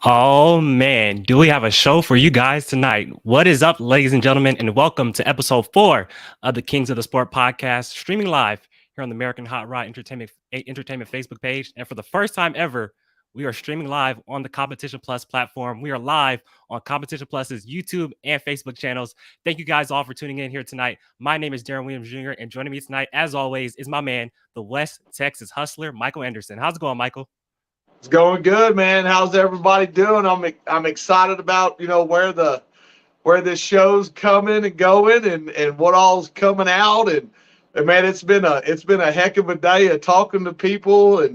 Oh man, do we have a show for you guys tonight? What is up, ladies and gentlemen, and welcome to episode 4 of the Kings of the Sport podcast, streaming live here on the American Hot Rod Entertainment Facebook page. And for the first time ever, we are streaming live on the Competition Plus platform. We are live on Competition Plus's YouTube and Facebook channels. Thank you guys all for tuning in here tonight. My name is Darren Williams Jr., and joining me tonight, as always, is my man, the West Texas Hustler, Michael Anderson. How's it going, Michael? It's going good, man. How's everybody doing? I'm excited about where this show's coming and going and what all's coming out and man, it's been a heck of a day of talking to people and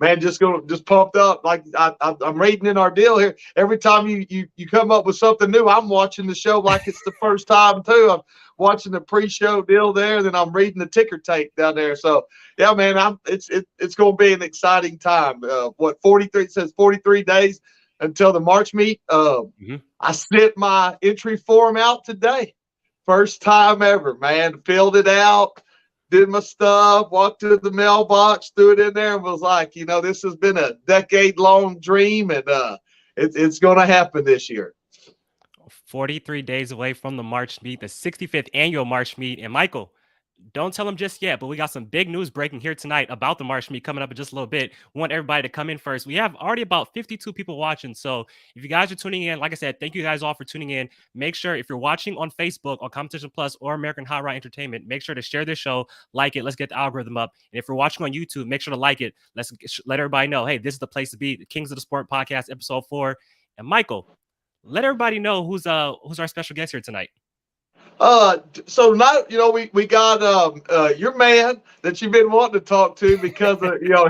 man, just pumped up. Like I'm reading in our deal here. Every time you come up with something new, I'm watching the show like it's the first time too. I'm watching the pre-show deal there, then I'm reading the ticker tape down there. So yeah, man, it's going to be an exciting time. 43? It says 43 days until the March meet. I sent my entry form out today. First time ever, man. Filled it out, did my stuff, walked to the mailbox, threw it in there, and was like, this has been a decade-long dream, and it's going to happen this year. 43 days away from the March meet, the 65th annual March meet. And Michael, don't tell them just yet, but we got some big news breaking here tonight about the March meet coming up in just a little bit. We want everybody to come in first. We have already about 52 people watching. So if you guys are tuning in, like I said, thank you guys all for tuning in. Make sure if you're watching on Facebook on Competition Plus or American Hot Rod Entertainment, make sure to share this show, like it. Let's get the algorithm up. And if you're watching on YouTube, make sure to like it. Let's let everybody know, hey, this is the place to be. The Kings of the Sport podcast, episode 4. And Michael, let everybody know who's our special guest here tonight. So not, we got your man that you've been wanting to talk to because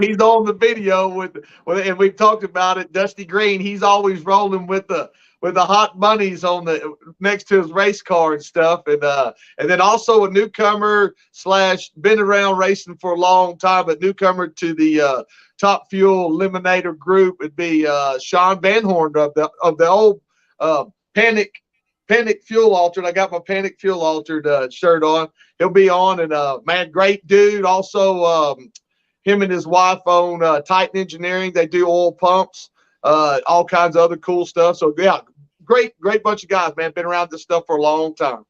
he's on the video with and we've talked about it. Dusty Green, he's always rolling with the hot bunnies on the next to his race car and stuff, and then also a newcomer / been around racing for a long time, but newcomer to the Top Fuel Eliminator group would be Shawn Van Horn of the old Panic Fuel Altered. I got my Panic Fuel Altered shirt on. He'll be on, and man, great dude. Also, him and his wife own Titan Engineering. They do oil pumps, all kinds of other cool stuff. So yeah, great bunch of guys, man. Been around this stuff for a long time.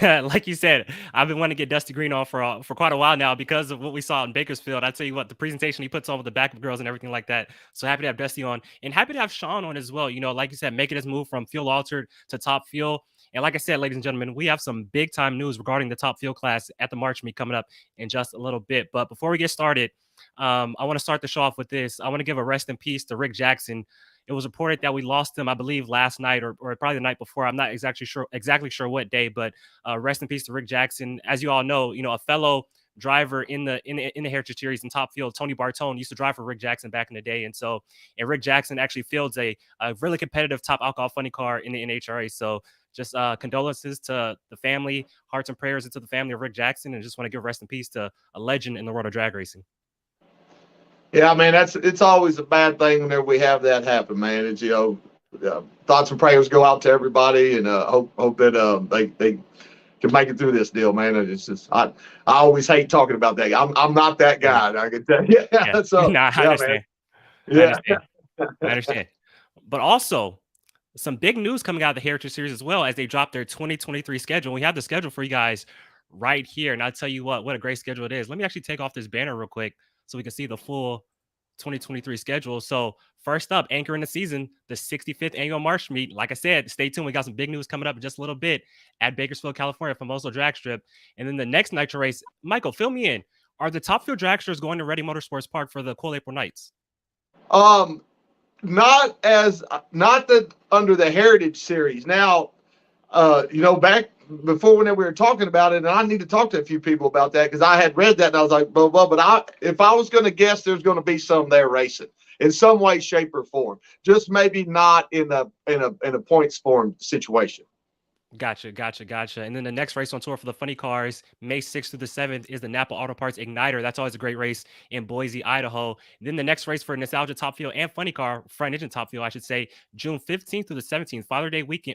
Like you said, I've been wanting to get Dusty Green on for quite a while now because of what we saw in Bakersfield. I tell you what, the presentation he puts on with the backup girls and everything like that. So happy to have Dusty on, and happy to have Shawn on as well. Like you said, making his move from Fuel Altered to Top Fuel. And like I said, ladies and gentlemen, we have some big time news regarding the Top Fuel class at the March meet coming up in just a little bit. But before we get started, I want to start the show off with this. I want to give a rest in peace to Rick Jackson. It was reported that we lost him, I believe, last night or probably the night before. I'm not exactly sure what day, but rest in peace to Rick Jackson. As you all know, a fellow driver in the Heritage Series in Top Fuel, Tony Bartone, used to drive for Rick Jackson back in the day, and Rick Jackson actually fields a really competitive Top Alcohol Funny car in the NHRA. So just condolences to the family, hearts and prayers into the family of Rick Jackson, and just want to give rest in peace to a legend in the world of drag racing. Yeah, man, it's always a bad thing whenever we have that happen, man. It's thoughts and prayers go out to everybody, and hope that they can make it through this deal, man. It's just I always hate talking about that. I'm not that guy. I can tell you. Yeah. So I understand. Yeah. I understand. But also some big news coming out of the Heritage Series as well as they drop their 2023 schedule. We have the schedule for you guys right here, and I'll tell you what a great schedule it is. Let me actually take off this banner real quick so we can see the full 2023 schedule. So first up, anchoring the season, the 65th annual March meet. Like I said, stay tuned. We got some big news coming up in just a little bit at Bakersfield, California, Famoso Drag Strip. And then the next Nitro race, Michael, fill me in. Are the Top Fuel Dragsters going to Ready Motorsports Park for the Cool April Nights? Not under the Heritage Series. Now, back before whenever we were talking about it, and I need to talk to a few people about that because I had read that and I was like, blah, blah, but if I was going to guess, there's going to be some there racing in some way, shape, or form. Just maybe not in a points form situation. Gotcha. And then the next race on tour for the Funny Cars, May 6th through the 7th, is the Napa Auto Parts Igniter. That's always a great race in Boise, Idaho. And then the next race for Nostalgia Top Fuel and Funny Car, Front Engine Top Fuel, I should say, June 15th through the 17th,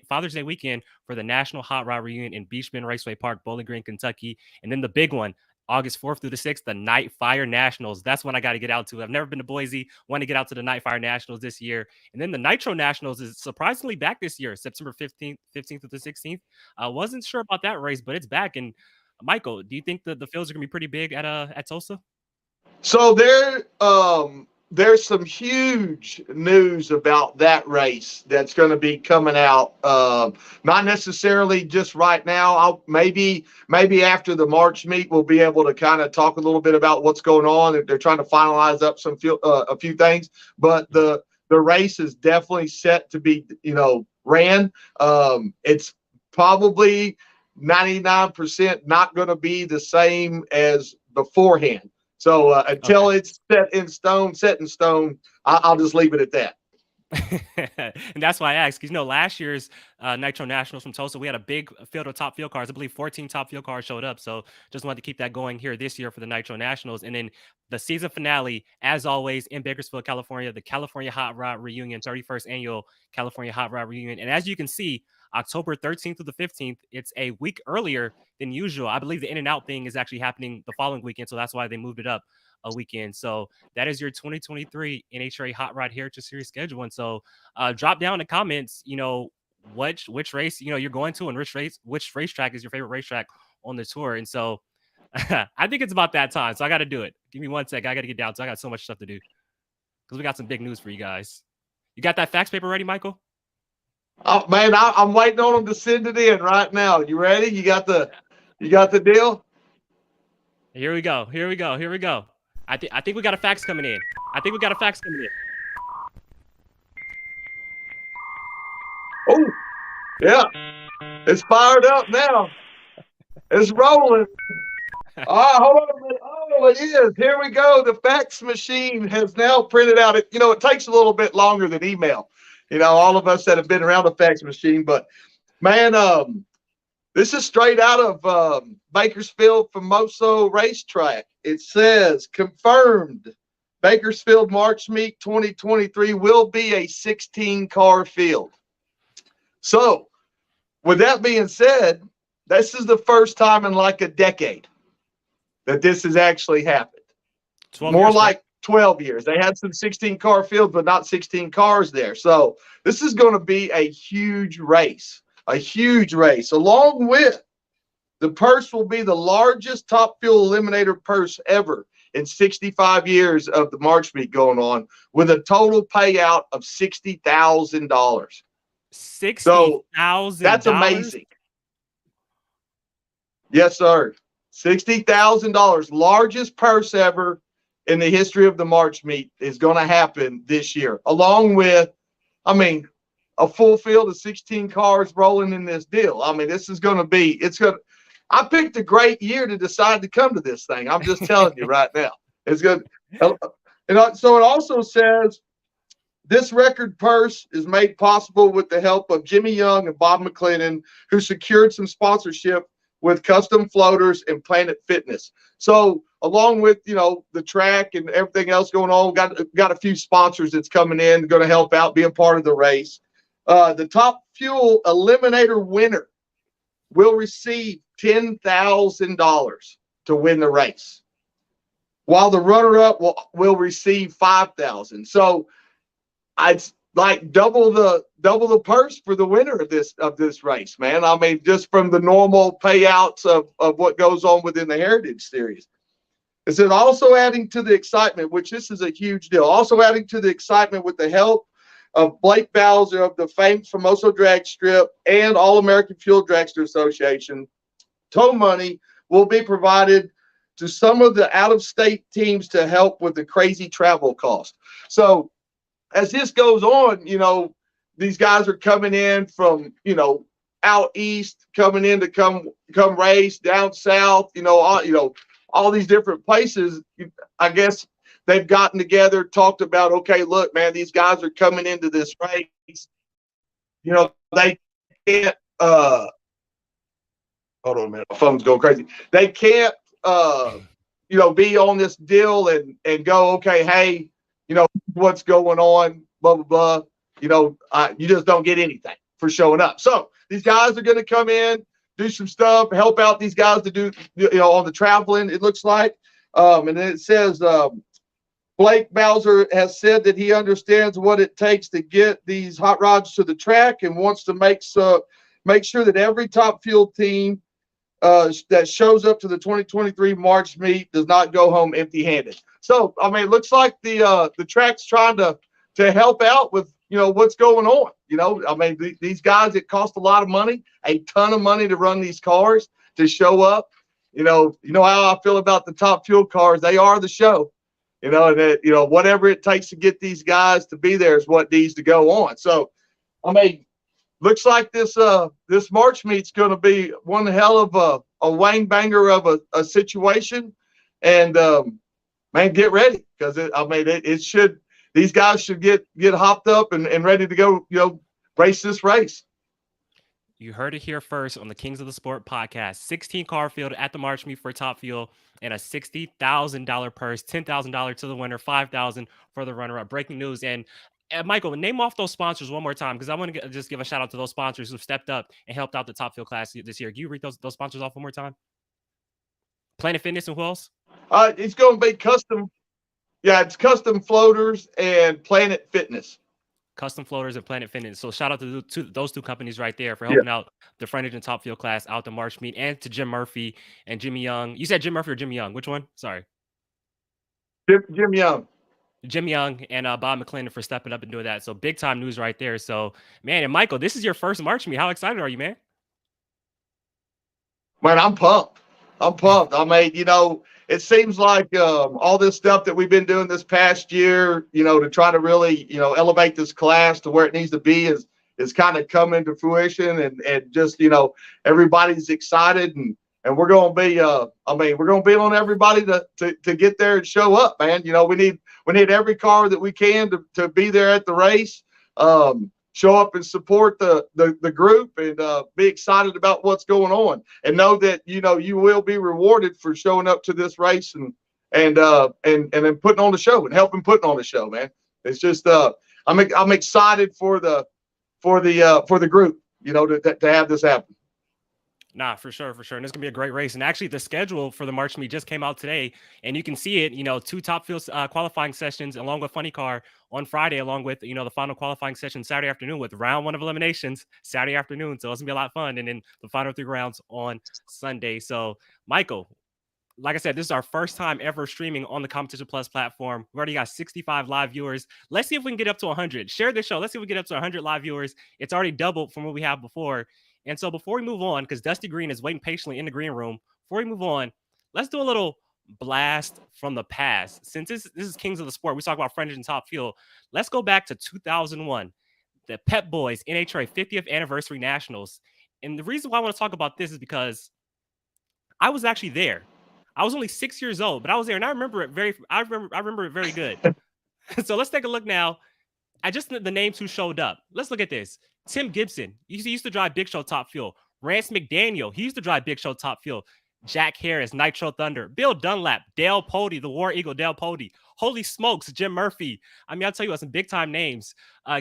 Father's Day weekend for the National Hot Rod Reunion in Beechman Raceway Park, Bowling Green, Kentucky. And then the big one, August 4th through the 6th, the Night Fire Nationals. That's when I got to get out to. I've never been to Boise. Want to get out to the Night Fire Nationals this year. And then the Nitro Nationals is surprisingly back this year, September 15th through the 16th. I wasn't sure about that race, but it's back. And Michael, do you think the fields are going to be pretty big at Tulsa? So there's some huge news about that race that's going to be coming out. Not necessarily just right now. Maybe after the March meet, we'll be able to kind of talk a little bit about what's going on. They're trying to finalize up a few things, but the race is definitely set to be ran. It's probably 99% not going to be the same as beforehand. So until it's set in stone, I'll just leave it at that. And that's why I asked, because last year's Nitro Nationals from Tulsa, we had a big field of top field cars. I believe 14 top field cars showed up. So just wanted to keep that going here this year for the Nitro Nationals. And then the season finale, as always, in Bakersfield, California, the California Hot Rod Reunion, 31st annual California Hot Rod Reunion. And as you can see, October 13th through the 15th, it's a week earlier than usual. I believe the In-N-Out thing is actually happening the following weekend, so that's why they moved it up a weekend. So that is your 2023 NHRA Hot Rod Heritage Series schedule. And so drop down in the comments, which race you're going to, and which racetrack is your favorite racetrack on the tour. And so I think it's about that time. So I got to do it. Give me 1 sec. I got to get down. So I got so much stuff to do because we got some big news for you guys. You got that fax paper ready, Michael? Oh man, I'm waiting on them to send it in right now. You ready? You got the deal? Here we go. I think we got a fax coming in. Oh, yeah. It's fired up now. It's rolling. All right, hold on a minute. Oh, it is. Here we go. The fax machine has now printed out. It takes a little bit longer than email. All of us that have been around a fax machine, but man, this is straight out of Bakersfield Famoso Racetrack. It says, confirmed, Bakersfield March Meet 2023 will be a 16-car field. So, with that being said, this is the first time in like a decade that this has actually happened. More like 12 years. They had some 16-car fields, but not 16 cars there. So this is going to be a huge race, along with the purse will be the largest Top Fuel Eliminator purse ever in 65 years of the March meet going on, with a total payout of $60,000. $60,000. So that's amazing. Yes, sir. $60,000, largest purse ever in the history of the March meet, is going to happen this year, along with, a full field of 16 cars rolling in this deal. This is going to be, I picked a great year to decide to come to this thing. I'm just telling you right now. It's good. And so it also says, this record purse is made possible with the help of Jimmy Young and Bob McClendon, who secured some sponsorship with Custom Floaters and Planet Fitness. So along with, the track and everything else going on, got a few sponsors that's coming in, going to help out, be a part of the race. The Top Fuel Eliminator winner will receive $10,000 to win the race, while the runner-up will receive $5,000. So I'd like double the purse for the winner of this race, man. Just from the normal payouts of what goes on within the Heritage Series. It said, also adding to the excitement, which this is a huge deal, also adding to the excitement with the help of Blake Bowser of the famed Famoso Drag Strip and All-American Fuel Dragster Association, tow money will be provided to some of the out-of-state teams to help with the crazy travel cost. So as this goes on, these guys are coming in from, out east, coming in to come race down south, all these different places. I guess they've gotten together, talked about, okay, look, man, these guys are coming into this race. They can't, hold on a minute, my phone's going crazy. They can't, be on this deal and go, okay, hey, what's going on, blah, blah, blah. You just don't get anything for showing up. So these guys are going to come in, do some stuff, help out these guys to do, on the traveling, it looks like. And then it says, Blake Bowser has said that he understands what it takes to get these hot rods to the track and wants to make sure that every Top Fuel team that shows up to the 2023 March meet does not go home empty-handed. So, I mean, it looks like the track's trying to help out with, what's going on. I mean, these guys, it cost a lot of money, a ton of money to run these cars, to show up. You know how I feel about the Top Fuel cars. They are the show. And that, whatever it takes to get these guys to be there is what needs to go on. So, I mean, looks like this March meet's going to be one hell of a wang banger of a situation. And, man, get ready, because it should, these guys should get hopped up and ready to go, race this race. You heard it here first on the Kings of the Sport podcast. 16 car field at the March meet for Top Fuel, and a $60,000 purse, $10,000 to the winner, $5,000 for the runner-up. Breaking news. And Michael, name off those sponsors one more time, because I want to just give a shout out to those sponsors who stepped up and helped out the Top Fuel class this year. Can you read those sponsors off one more time? Planet Fitness and who else? It's going to be custom. Yeah, it's Custom Floaters and Planet Fitness. Custom Floaters and Planet Fitness. So shout out to those two companies right there for helping out the Frontage and Top Fuel class out the March meet, and to Jim Murphy and Jimmy Young. You said Jim Murphy or Jimmy Young? Which one? Sorry. Jim Young. Jim Young and Bob McClendon for stepping up and doing that. So big time news right there. So, man, and Michael, this is your first March meet. How excited are you, man? Man, I'm pumped. I mean, it seems like all this stuff that we've been doing this past year, to try to really, elevate this class to where it needs to be is kind of coming to fruition, and just, everybody's excited, and we're going to be, we're going to be on everybody to get there and show up, man. We need every car that we can to be there at the race, show up and support the group, and be excited about what's going on, and know that you will be rewarded for showing up to this race and then putting on the show and helping putting on the show, man. It's just I'm excited for the group, to have this happen. Nah, for sure. And it's going to be a great race. And actually, the schedule for the March meet just came out today, and you can see it, 2 Top Fuel qualifying sessions along with Funny Car on Friday, along with, the final qualifying session Saturday afternoon with round 1 of eliminations Saturday afternoon. So it's going to be a lot of fun. And then the final 3 rounds on Sunday. So, Michael, like I said, this is our first time ever streaming on the Competition Plus platform. We already got 65 live viewers. Let's see if we can get up to 100. Share this show. Let's see if we get up to 100 live viewers. It's already doubled from what we have before. And so before we move on, because Dusty Green is waiting patiently in the green room, before we move on, let's do a little blast from the past. Since this is Kings of the Sport, we talk about Frontage and Top Fuel. Let's go back to 2001, the Pep Boys NHRA 50th Anniversary Nationals. And the reason why I want to talk about this is because I was actually there. I was only 6 years old, but I was there, and I remember it very good. So let's take a look now at just the names who showed up. Let's look at this. Tim Gibson, he used to drive Big Show Top Fuel. Rance McDaniel, he used to drive Big Show Top Fuel. Jack Harris, Nitro Thunder. Bill Dunlap, Dale Pody, the War Eagle, Dale Pody. Holy smokes, Jim Murphy. I mean, I'll tell you what, some big-time names.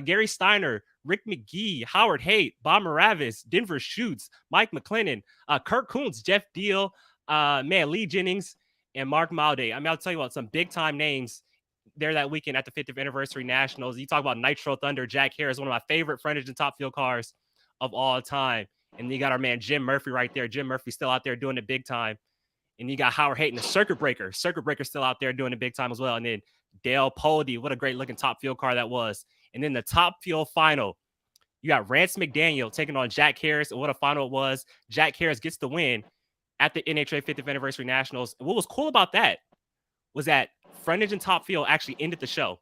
Gary Steiner, Rick McGee, Howard Haight, Bob Moravis, Denver Schutz, Mike McLennan, Kurt Kuntz, Jeff Deal, Lee Jennings, and Mark Malday. I mean, I'll tell you what, some big-time names there that weekend at the 50th Anniversary Nationals. You talk about Nitro Thunder, Jack Harris, one of my favorite Frontage and Top Fuel cars of all time. And you got our man Jim Murphy right there. Jim Murphy still out there doing it big time. And you got Howard Hayton, the Circuit Breaker. Circuit Breaker still out there doing it big time as well. And then Dale Pody, what a great looking Top Fuel car that was. And then the Top Fuel final, you got Rance McDaniel taking on Jack Harris. And what a final it was. Jack Harris gets the win at the NHRA 50th Anniversary Nationals. And what was cool about that was that Frontage and Top Fuel actually ended the show.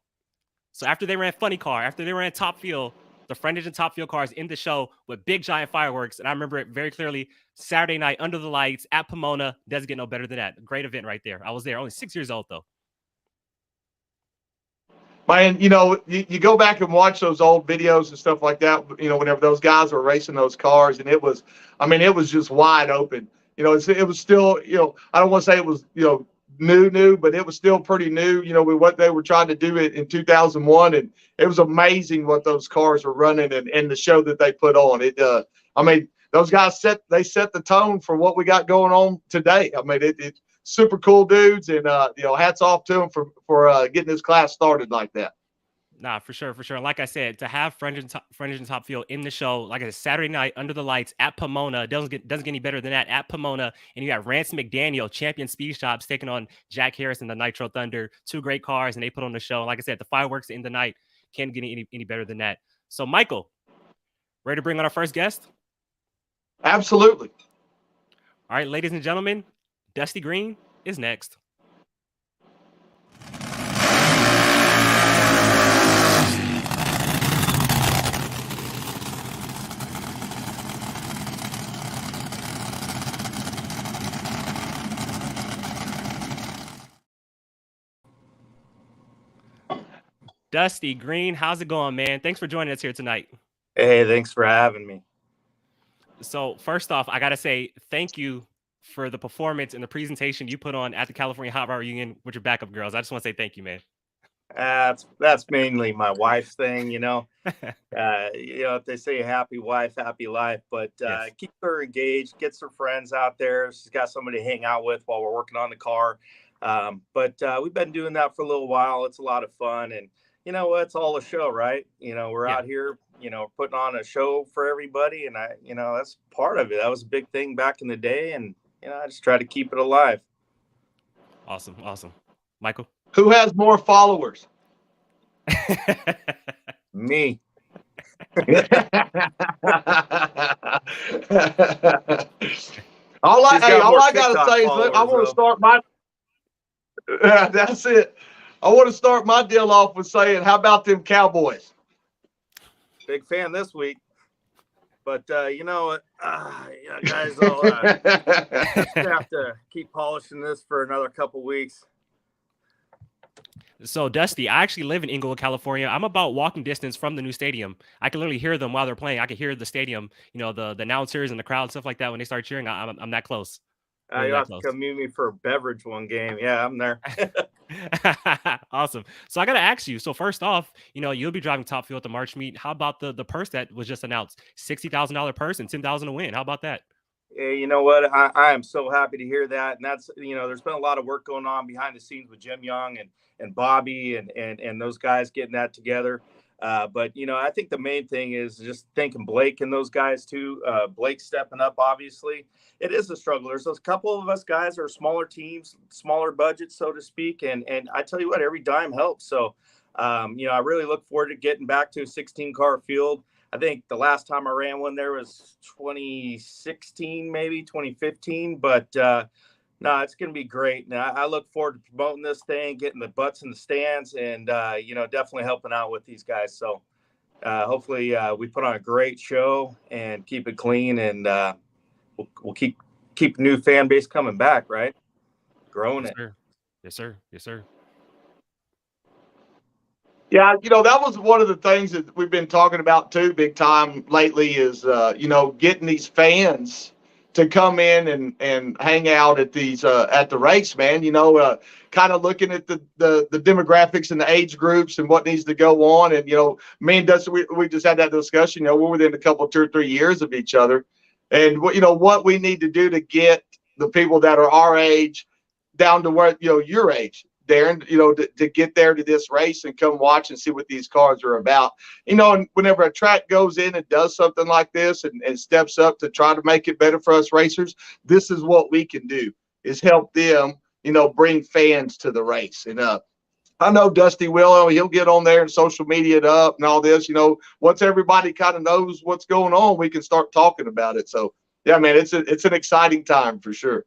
So after they ran Funny Car, after they ran Top Fuel, the Frontage and Top Fuel cars end the show with big giant fireworks. And I remember it very clearly. Saturday night under the lights at Pomona. Doesn't get no better than that. Great event right there. I was there, only 6 years old though. Man, you go back and watch those old videos and stuff like that, whenever those guys were racing those cars, and it was just wide open. It was still, I don't want to say it was, new, but it was still pretty new, with what they were trying to do in 2001. And it was amazing what those cars were running and the show that they put on. those guys set the tone for what we got going on today. I mean, it super cool dudes, and hats off to them for getting this class started like that. Nah, for sure, for sure. Like I said, to have Fringe and Top Field in the show, like I said, Saturday night under the lights at Pomona, doesn't get any better than that at Pomona. And you got Rance McDaniel, champion speed shops, taking on Jack Harris and the Nitro Thunder. Two great cars, and they put on the show. And like I said, the fireworks in the night can't get any better than that. So, Michael, ready to bring on our first guest? Absolutely. All right, ladies and gentlemen, Dusty Green is next. Dusty Green, how's it going, man? Thanks for joining us here tonight. Hey, thanks for having me. So first off, I got to say thank you for the performance and the presentation you put on at the California Hot Rod Reunion with your backup girls. I just want to say thank you, man. That's mainly my wife's thing, if they say happy wife, happy life, but Yes. Keep her engaged, gets her friends out there. She's got somebody to hang out with while we're working on the car. But we've been doing that for a little while. It's a lot of fun, and it's all a show, right? We're out here, putting on a show for everybody, and that's part of it. That was a big thing back in the day, and I just try to keep it alive. Awesome. Michael? Who has more followers? Me. all I gotta say is I want to start my. That's it. I want to start my deal off with saying, how about them Cowboys? Big fan this week. But you know what, guys, I'll have to keep polishing this for another couple weeks. So, Dusty, I actually live in Inglewood, California. I'm about walking distance from the new stadium. I can literally hear them while they're playing. I can hear the stadium, the announcers and the crowd, stuff like that. When they start cheering, I'm that close. You'll have to come meet me for a beverage one game. Yeah, I'm there. Awesome. So I got to ask you. So first off, you'll be driving Top Field at the March meet. How about the purse that was just announced? $60,000 purse and $10,000 to win. How about that? Yeah, you know what? I am so happy to hear that. And that's, there's been a lot of work going on behind the scenes with Jim Young and Bobby and those guys getting that together. But, I think the main thing is just thanking Blake and those guys too. Blake stepping up, obviously. It is a struggle. There's a couple of us guys are smaller teams, smaller budgets, so to speak. And I tell you what, every dime helps. So, I really look forward to getting back to a 16-car field. I think the last time I ran one there was 2016, maybe 2015. But no, it's going to be great. Now, I look forward to promoting this thing, getting the butts in the stands, and, definitely helping out with these guys. So hopefully we put on a great show and keep it clean, and we'll keep new fan base coming back, right? Growing Yes, it. sir. Yes, sir. Yeah, that was one of the things that we've been talking about too, big time lately is, getting these fans to come in and hang out at these at the race, man. Kind of looking at the demographics and the age groups and what needs to go on. And me and Dustin, we just had that discussion. We're within a couple, 2 or 3 years of each other, and what we need to do to get the people that are our age down to where your age, Darren, to get there to this race and come watch and see what these cars are about. And whenever a track goes in and does something like this and steps up to try to make it better for us racers, this is what we can do, is help them, bring fans to the race. And I know Dusty will, he'll get on there and social media it up and all this, once everybody kind of knows what's going on, we can start talking about it. So yeah, man, it's an exciting time for sure.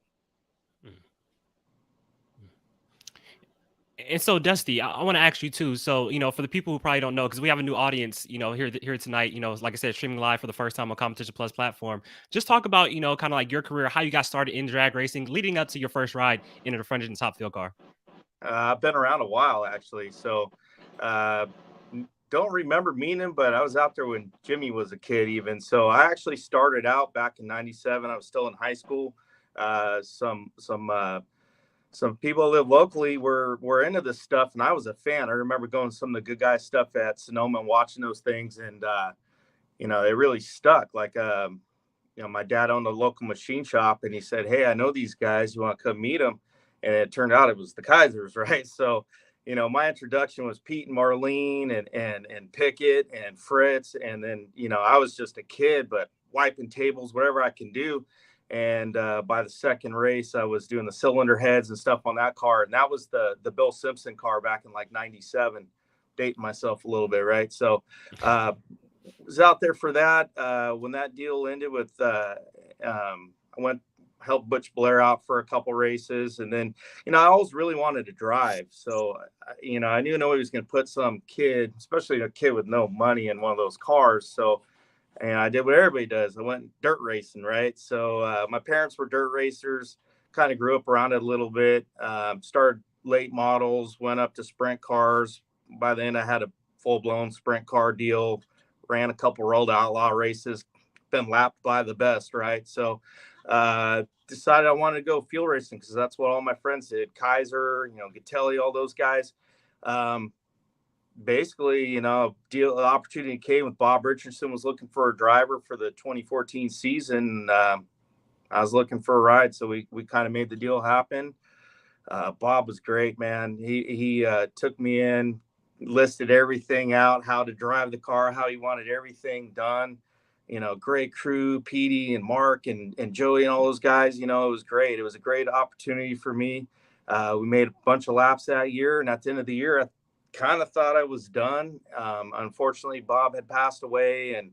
And so, Dusty, I want to ask you too. So, for the people who probably don't know, because we have a new audience, here tonight. Like I said, streaming live for the first time on Competition Plus platform. Just talk about, kind of like your career, how you got started in drag racing, leading up to your first ride in a Fringe and Top Field car. I've been around a while, actually. So, don't remember meeting him, but I was out there when Jimmy was a kid, even. So, I actually started out back in '97. I was still in high school. Some people who live locally were into this stuff, and I was a fan. I remember going to some of the good guys stuff at Sonoma and watching those things, and they really stuck. Like my dad owned a local machine shop, and he said, "Hey, I know these guys. You want to come meet them?" And it turned out it was the Kaisers, right? So, my introduction was Pete and Marlene and Pickett and Fritz. And then, I was just a kid, but wiping tables, whatever I can do. And by the second race, I was doing the cylinder heads and stuff on that car. And that was the Bill Simpson car back in like 97, dating myself a little bit, right? So was out there for that. When that deal ended with, I helped Butch Blair out for a couple races. And then, I always really wanted to drive. So, I knew nobody was going to put some kid, especially a kid with no money, in one of those cars. So, and I did what everybody does. I went dirt racing, right? So my parents were dirt racers, kind of grew up around it a little bit, started late models, went up to sprint cars. By the end, I had a full-blown sprint car deal, ran a couple Rolled Outlaw races, been lapped by the best, right? So decided I wanted to go fuel racing because that's what all my friends did. Kaiser, Gatelli, all those guys. Basically, the opportunity came with Bob Richardson was looking for a driver for the 2014 season. I was looking for a ride, so we kind of made the deal happen. Bob was great, man. He took me in, listed everything out, how to drive the car, how he wanted everything done. Great crew, Petey and Mark and Joey and all those guys. It was great. It was a great opportunity for me. We made a bunch of laps that year, and at the end of the year, I kind of thought I was done. Unfortunately, Bob had passed away, and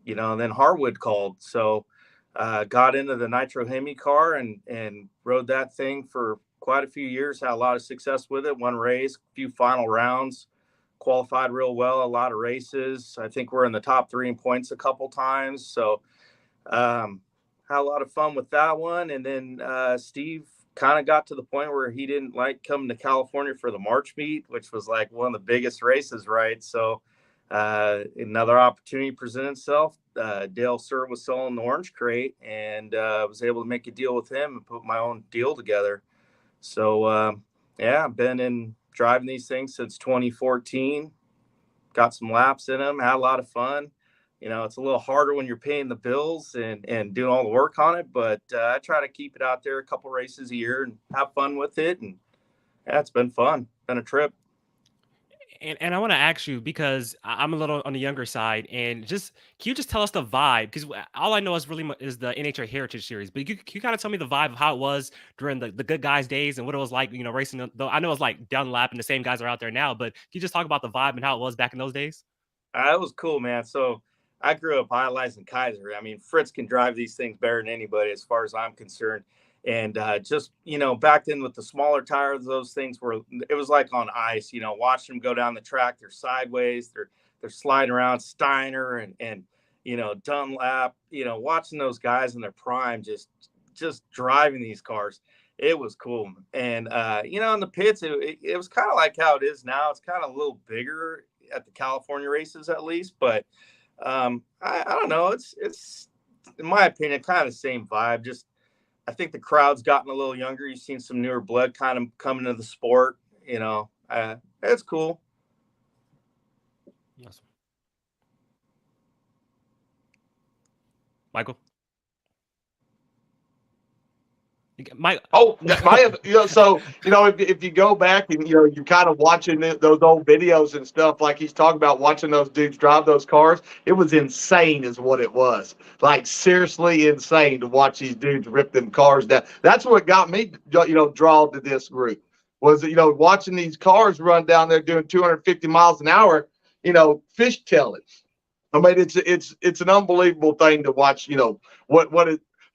then Harwood called. So got into the Nitro Hemi car and rode that thing for quite a few years. Had a lot of success with it. Won race, a few final rounds, qualified real well, a lot of races. I think we're in the top 3 in points a couple times. So had a lot of fun with that one. And then Steve kind of got to the point where he didn't like coming to California for the March meet, which was like one of the biggest races, right? So another opportunity presented itself. Dale Sir was selling the Orange Crate, and was able to make a deal with him and put my own deal together. So I've been in driving these things since 2014. Got some laps in them, had a lot of fun. It's a little harder when you're paying the bills and doing all the work on it, but I try to keep it out there a couple races a year and have fun with it. And it's been fun. Been a trip. And I want to ask you because I'm a little on the younger side, and can you just tell us the vibe? Because all I know is is the NHRA Heritage Series, but can you kind of tell me the vibe of how it was during the good guys days and what it was like, racing? Though I know it's like down the lap and the same guys are out there now, but can you just talk about the vibe and how it was back in those days? It was cool, man. So I grew up idolizing Kaiser. I mean, Fritz can drive these things better than anybody as far as I'm concerned. And back then with the smaller tires, those things it was like on ice, watching them go down the track. They're sideways, they're sliding around. Steiner and Dunlap, watching those guys in their prime, just driving these cars. It was cool. And, in the pits, it was kind of like how it is now. It's kind of a little bigger at the California races, at least. But I don't know. It's in my opinion, kind of the same vibe. Just, I think the crowd's gotten a little younger. You've seen some newer blood kind of coming into the sport. It's cool. Awesome. Michael? If you go back and you're kind of watching those old videos and stuff, like he's talking about, watching those dudes drive those cars, it was insane is what it was. Like, seriously insane to watch these dudes rip them cars down. That's what got me drawn to this group, was watching these cars run down there doing 250 miles an hour, fishtailing. I mean, it's an unbelievable thing to watch.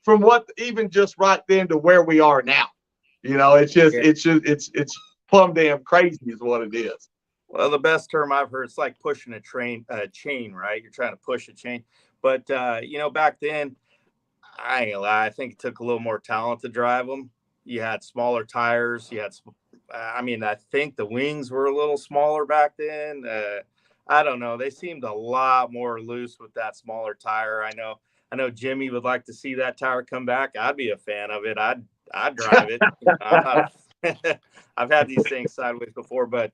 From what even just right then to where we are now, it's plumb damn crazy is what it is. Well, the best term I've heard, it's like pushing a chain, right? You're trying to push a chain. But, back then, I ain't gonna lie, I think it took a little more talent to drive them. You had smaller tires. I think the wings were a little smaller back then. I don't know. They seemed a lot more loose with that smaller tire. I know Jimmy would like to see that tire come back. I'd be a fan of it. I'd drive it. I've had these things sideways before, but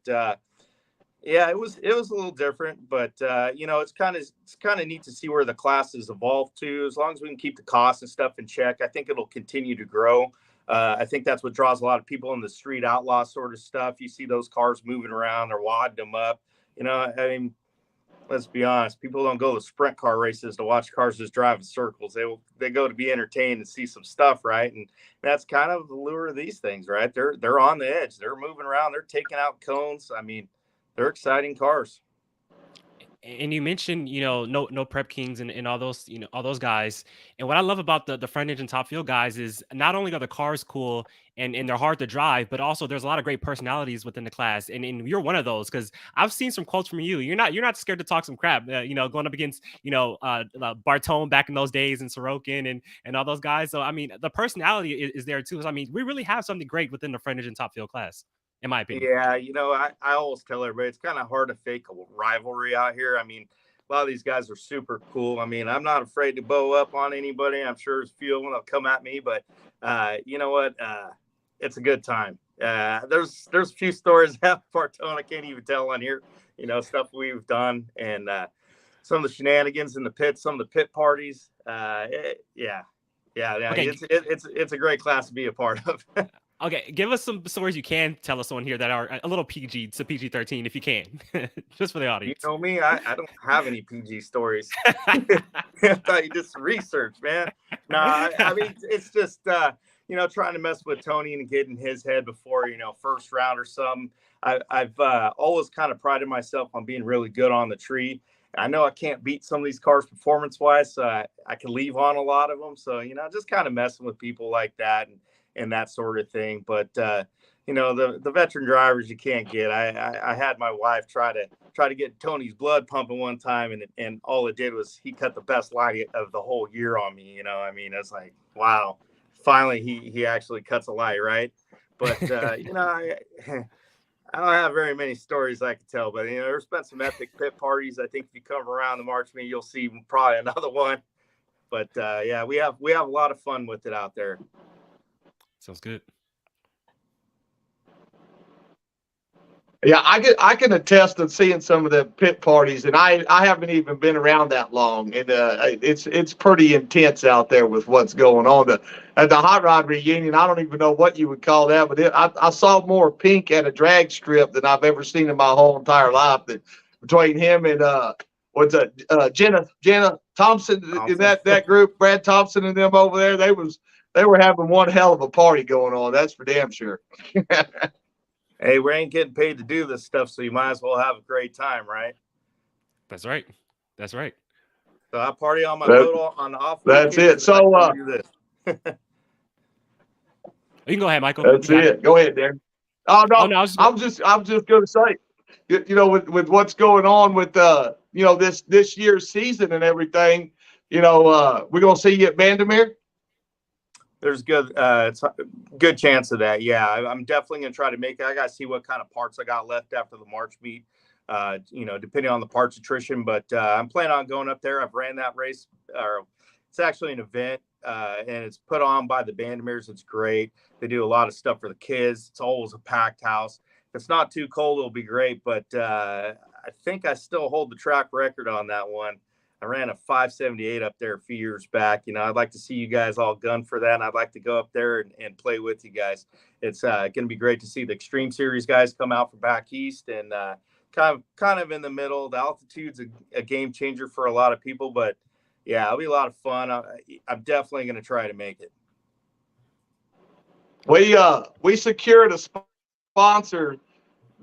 Yeah, it was a little different, but it's kind of neat to see where the classes evolve to. As long as we can keep the costs and stuff in check, I think it'll continue to grow. I think that's what draws a lot of people in the street outlaw sort of stuff. You see those cars moving around, they're wadding them up. I mean, let's be honest, people don't go to sprint car races to watch cars just drive in circles. They go to be entertained and see some stuff, right? And that's kind of the lure of these things, right? They're on the edge, they're moving around, they're taking out cones. I mean, they're exciting cars. And you mentioned, no prep kings and all those, all those guys. And what I love about the front engine top field guys is not only are the cars cool and they're hard to drive, but also there's a lot of great personalities within the class. And you're one of those, because I've seen some quotes from you. You're not scared to talk some crap. Going up against Bartone back in those days and Sorokin and all those guys. So I mean, the personality is there too. So, I mean, we really have something great within the front engine top field class, in my opinion. Yeah, I always tell everybody it's kind of hard to fake a rivalry out here. I mean, a lot of these guys are super cool. I mean, I'm not afraid to bow up on anybody. I'm sure there's a few of them that'll come at me, but you know what? It's a good time. There's a few stories that Bartone I can't even tell on here. Stuff we've done, and some of the shenanigans in the pit, some of the pit parties. Yeah. Okay. It's a great class to be a part of. Okay, give us some stories you can tell us on here that are a little PG to PG-13 if you can, just for the You audience. know me, I don't have any PG stories. I thought you did some research, man. No, I mean, it's just, trying to mess with Tony and getting his head before, first round or something. I've always kind of prided myself on being really good on the tree. I know I can't beat some of these cars performance-wise, so I can leave on a lot of them. So, just kind of messing with people like that and that sort of thing. But the veteran drivers you can't get. I had my wife try to get Tony's blood pumping one time, and all it did was he cut the best light of the whole year on me. I mean, it's like, wow, finally he actually cuts a light, right? But I don't have very many stories I can tell, but there's been some epic pit parties. I think if you come around the March meet, you'll see probably another one. But yeah, we have a lot of fun with it out there. Sounds good. Yeah, I can attest to seeing some of the pit parties, and I haven't even been around that long, and it's pretty intense out there with what's going on. At the hot rod reunion, I don't even know what you would call that, but I saw more pink at a drag strip than I've ever seen in my whole entire life. That between him and Jenna Thompson in that group, Brad Thompson and them over there, they were having one hell of a party going on. That's for damn sure. Hey, we ain't getting paid to do this stuff, so you might as well have a great time, right? That's right. So I party on my boat on the off. That's it. So do this. You can go ahead, Michael. That's it. Go ahead, Darren. Oh no, no I'm just going to say, with what's going on with this year's season and everything, we're going to see you at Vandermeer. There's it's a good chance of that. Yeah, I'm definitely going to try to make it. I got to see what kind of parts I got left after the March meet, depending on the parts attrition. But I'm planning on going up there. I've ran that race. It's actually an event, and it's put on by the Vandermeers. It's great. They do a lot of stuff for the kids. It's always a packed house. If it's not too cold, it'll be great. But I think I still hold the track record on that one. I ran a 578 up there a few years back. I'd like to see you guys all gun for that. And I'd like to go up there and play with you guys. It's going to be great to see the Extreme Series guys come out from back east and kind of in the middle. The altitude's a game changer for a lot of people, but yeah, it'll be a lot of fun. I'm definitely going to try to make it. We secured a sponsor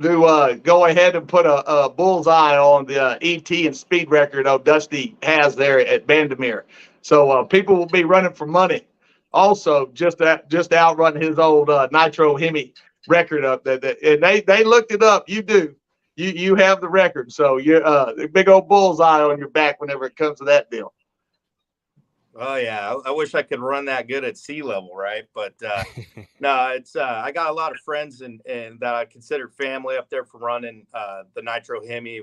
to go ahead and put a bullseye on the ET and speed record Dusty has there at Vandermeer. So people will be running for money. Also, just to outrun his old Nitro Hemi record up there. And they looked it up. You do. You have the record. So you're a big old bullseye on your back whenever it comes to that deal. Oh yeah, I wish I could run that good at sea level, right? But no, it's I got a lot of friends and that I consider family up there from running the Nitro Hemi,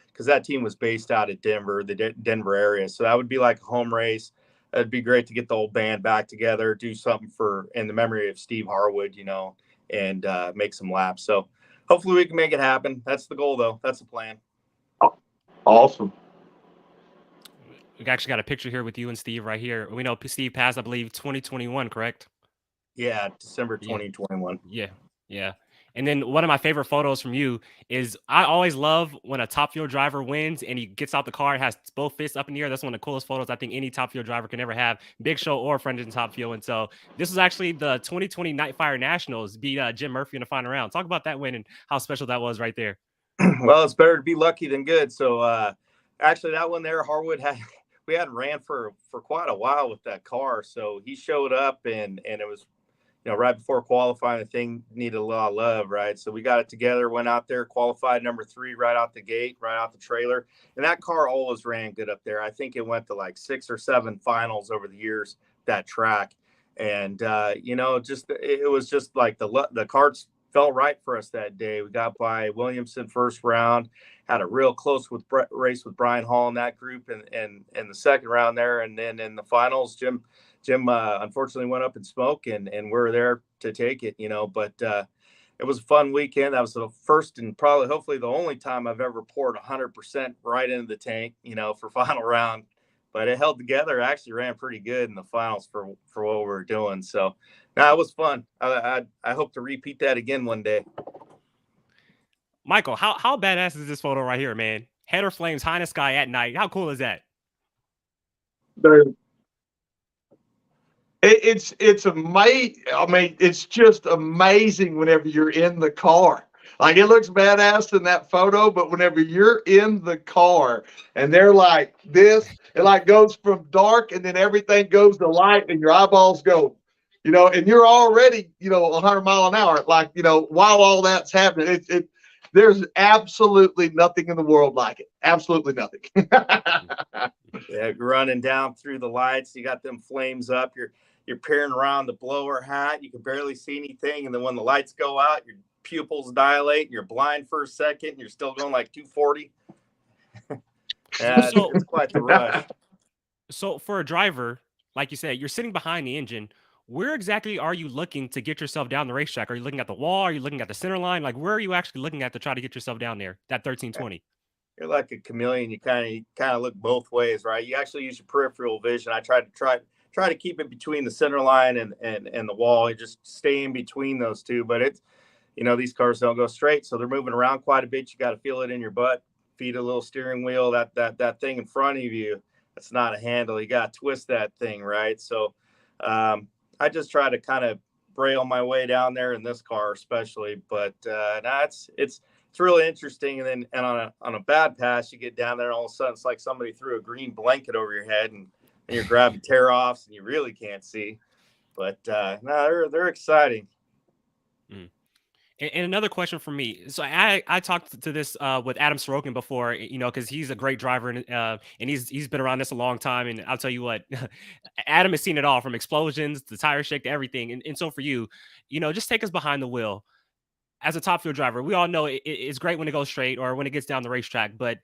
because that team was based out of Denver, the Denver area. So that would be like a home race. It'd be great to get the old band back together, do something in the memory of Steve Harwood, and make some laps. So hopefully we can make it happen. That's the goal, though. That's the plan. Awesome. We actually got a picture here with you and Steve right here. We know Steve passed, I believe, 2021, correct? Yeah, December Yeah. 2021. Yeah. Yeah. And then one of my favorite photos from you is I always love when a top fuel driver wins and he gets out the car and has both fists up in the air. That's one of the coolest photos I think any top fuel driver can ever have. Big Show or Friends in Top Fuel. And so this was actually the 2020 Night Fire Nationals, beat Jim Murphy in the final round. Talk about that win and how special that was right there. Well, it's better to be lucky than good. So actually, that one there, Harwood we hadn't ran for quite a while with that car. So he showed up and it was, right before qualifying, the thing needed a lot of love, right? So we got it together, went out there, qualified number 3 right out the gate, right out the trailer. And that car always ran good up there. I think it went to like 6 or 7 finals over the years, that track. And, it was just like the carts fell right for us that day. We got by Williamson first round, had a real close race with Brian Hall in that group and the second round there. And then in the finals, Jim unfortunately went up in smoke and we're there to take it, but it was a fun weekend. That was the first and probably hopefully the only time I've ever poured 100% right into the tank, for final round, but it held together. Actually ran pretty good in the finals for what we were doing. So no, it was fun. I hope to repeat that again one day. Michael, how badass is this photo right here, man? Header flames high in the sky at night. How cool is that? Dude, it's amazing. I mean, it's just amazing whenever you're in the car. Like, it looks badass in that photo, but whenever you're in the car and they're like this, it like goes from dark and then everything goes to light and your eyeballs go, and you're already, 100 mile an hour. Like, while all that's happening, there's absolutely nothing in the world like it. Absolutely nothing. Yeah, running down through the lights, you got them flames up. You're peering around the blower hat. You can barely see anything, and then when the lights go out, your pupils dilate. And you're blind for a second. And you're still going like 240. Yeah, it's quite the rush. So for a driver, like you said, you're sitting behind the engine. Where exactly are you looking to get yourself down the racetrack? Are you looking at the wall? Are you looking at the center line? Like, where are you actually looking at to try to get yourself down there? That 1320. You're like a chameleon. You kind of look both ways, right? You actually use your peripheral vision. I try to keep it between the center line and the wall. You just stay in between those two. But it's, these cars don't go straight, so they're moving around quite a bit. You got to feel it in your butt. Feed a little steering wheel. That thing in front of you, that's not a handle. You got to twist that thing, right? So I just try to kind of braille my way down there in this car, especially. But it's really interesting. And then on a bad pass, you get down there, and all of a sudden it's like somebody threw a green blanket over your head, and you're grabbing tear offs, and you really can't see. But they're exciting. Mm. And another question for me. So I talked to this with Adam Sorokin before, because he's a great driver and he's been around this a long time. And I'll tell you what, Adam has seen it all from explosions to tire shake to everything. And so for you, just take us behind the wheel as a top fuel driver. We all know it's great when it goes straight or when it gets down the racetrack. But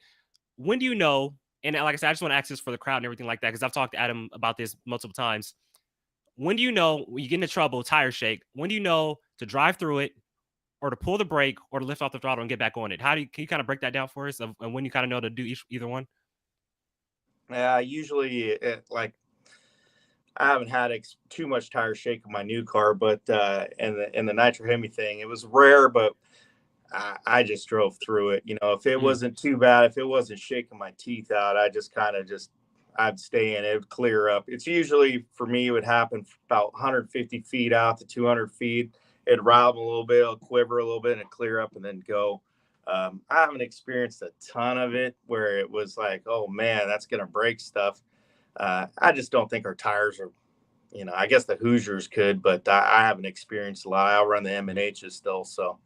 when do you know? And like I said, I just want to ask this for the crowd and everything like that because I've talked to Adam about this multiple times. When do you know when you get into trouble, tire shake? When do you know to drive through it? Or to pull the brake or to lift off the throttle and get back on it? Can you kind of break that down for us and when you kind of know to do either one? Yeah, usually I haven't had too much tire shake in my new car, but in the Nitro Hemi thing, it was rare, but I just drove through it. If it wasn't too bad, if it wasn't shaking my teeth out, I just I'd stay in it, would clear up. It's usually for me, it would happen about 150 feet out to 200 feet. It'd rattle a little bit, it'll quiver a little bit, and clear up and then go. I haven't experienced a ton of it where it was like, oh man, that's going to break stuff. I just don't think our tires are, I guess the Hoosiers could, but I haven't experienced a lot. I'll run the M&H's still. So,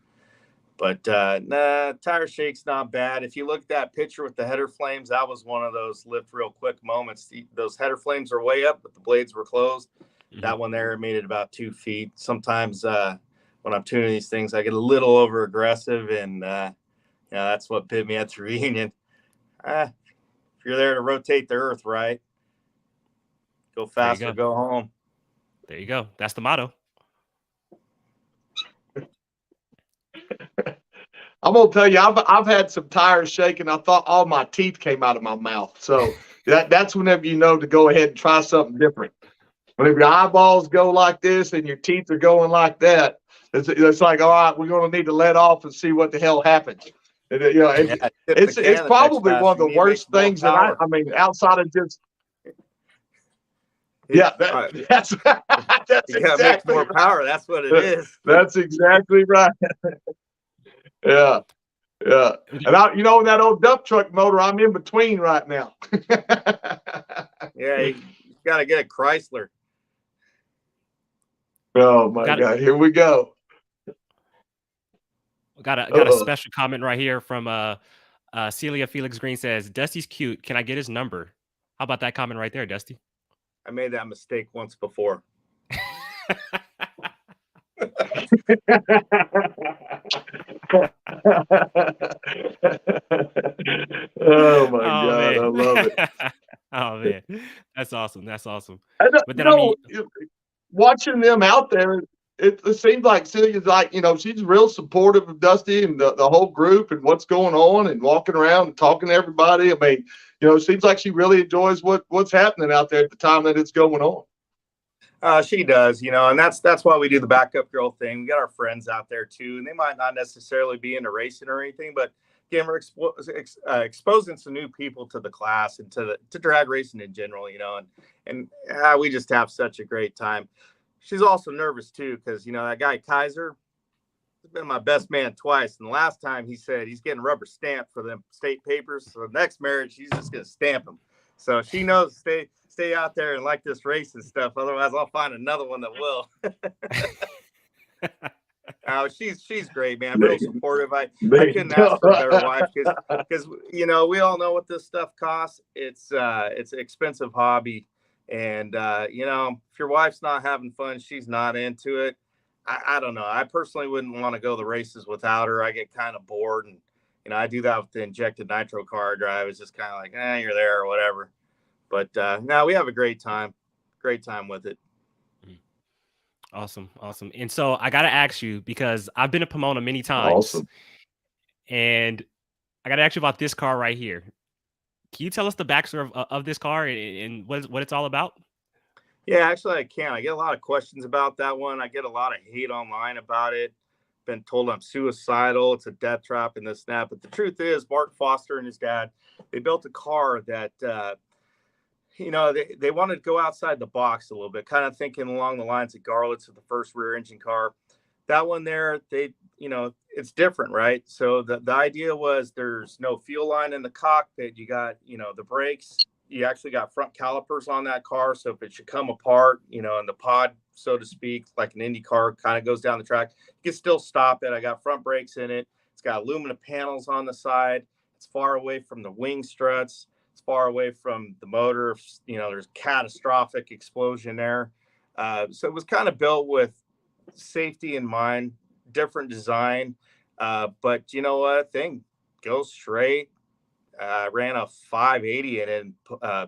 but tire shake's not bad. If you look at that picture with the header flames, that was one of those lift real quick moments. Those header flames are way up, but the blades were closed. Mm-hmm. That one there made it about 2 feet. Sometimes when I'm tuning these things, I get a little over aggressive, and that's what bit me at the reunion. If you're there to rotate the earth, right? Go fast or go home. There you go. That's the motto. I'm gonna tell you, I've had some tires shaking. I thought all my teeth came out of my mouth. So that's whenever you know to go ahead and try something different. Whenever your eyeballs go like this and your teeth are going like that, it's like, all right, we're gonna need to let off and see what the hell happens. And, Yeah, tip the it's can the next probably one pass. of You the need to make worst some more things that power. I mean, outside of just It- that's that's you gotta make exactly more right. power. That's what it is. That's exactly right. Yeah. Yeah. And that old dump truck motor, I'm in between right now. Yeah, you gotta get a Chrysler. Oh my Got God. Here we go. got a Uh-oh. special comment right here from Celia Felix Green says, Dusty's cute. Can I get his number? How about that comment right there, Dusty? I made that mistake once before. Oh my Oh God. I man. love it. Oh man. That's awesome. That's awesome. And, But then I mean, watching them out there, it seems like Celia's like, she's real supportive of Dusty and the whole group and what's going on and walking around and talking to everybody. I mean, it seems like she really enjoys what's happening out there at the time that it's going on. She does, and that's why we do the backup girl thing. We got our friends out there too, and they might not necessarily be into racing or anything, but again, we're exposing some new people to the class and to drag racing in general, and we just have such a great time. She's also nervous too, because that guy Kaiser has been my best man twice, and the last time he said he's getting rubber stamped for them state papers. So the next marriage, he's just gonna stamp him. So she knows stay out there and like this race and stuff. Otherwise, I'll find another one that will. She's great, man. Real supportive. I couldn't ask for a better wife because we all know what this stuff costs. It's an expensive hobby, and if your wife's not having fun, she's not into it. I don't know. I personally wouldn't want to go the races without her. I get kind of bored, and I do that with the injected nitro car drive. It's just kind of like, you're there or whatever. But no, we have a great time with it. awesome. And so I got to ask you, because I've been to Pomona many times. Awesome. And I got to ask you about this car right here. Can you tell us the backstory of this car and what it's all about? Yeah, actually, I can. I get a lot of questions about that one. I get a lot of hate online about it. Been told I'm suicidal. It's a death trap and this and that. But the truth is, Mark Foster and his dad, they built a car that, they wanted to go outside the box a little bit, kind of thinking along the lines of Garlitz of the first rear engine car. That one there, it's different, right? So the idea was there's no fuel line in the cockpit. You got, the brakes. You actually got front calipers on that car. So if it should come apart, in the pod, so to speak, like an Indy car kind of goes down the track, you can still stop it. I got front brakes in it. It's got aluminum panels on the side. It's far away from the wing struts. It's far away from the motor. There's catastrophic explosion there. So it was kind of built with safety in mind, different design. But you know what? Thing goes straight. Ran a 580 in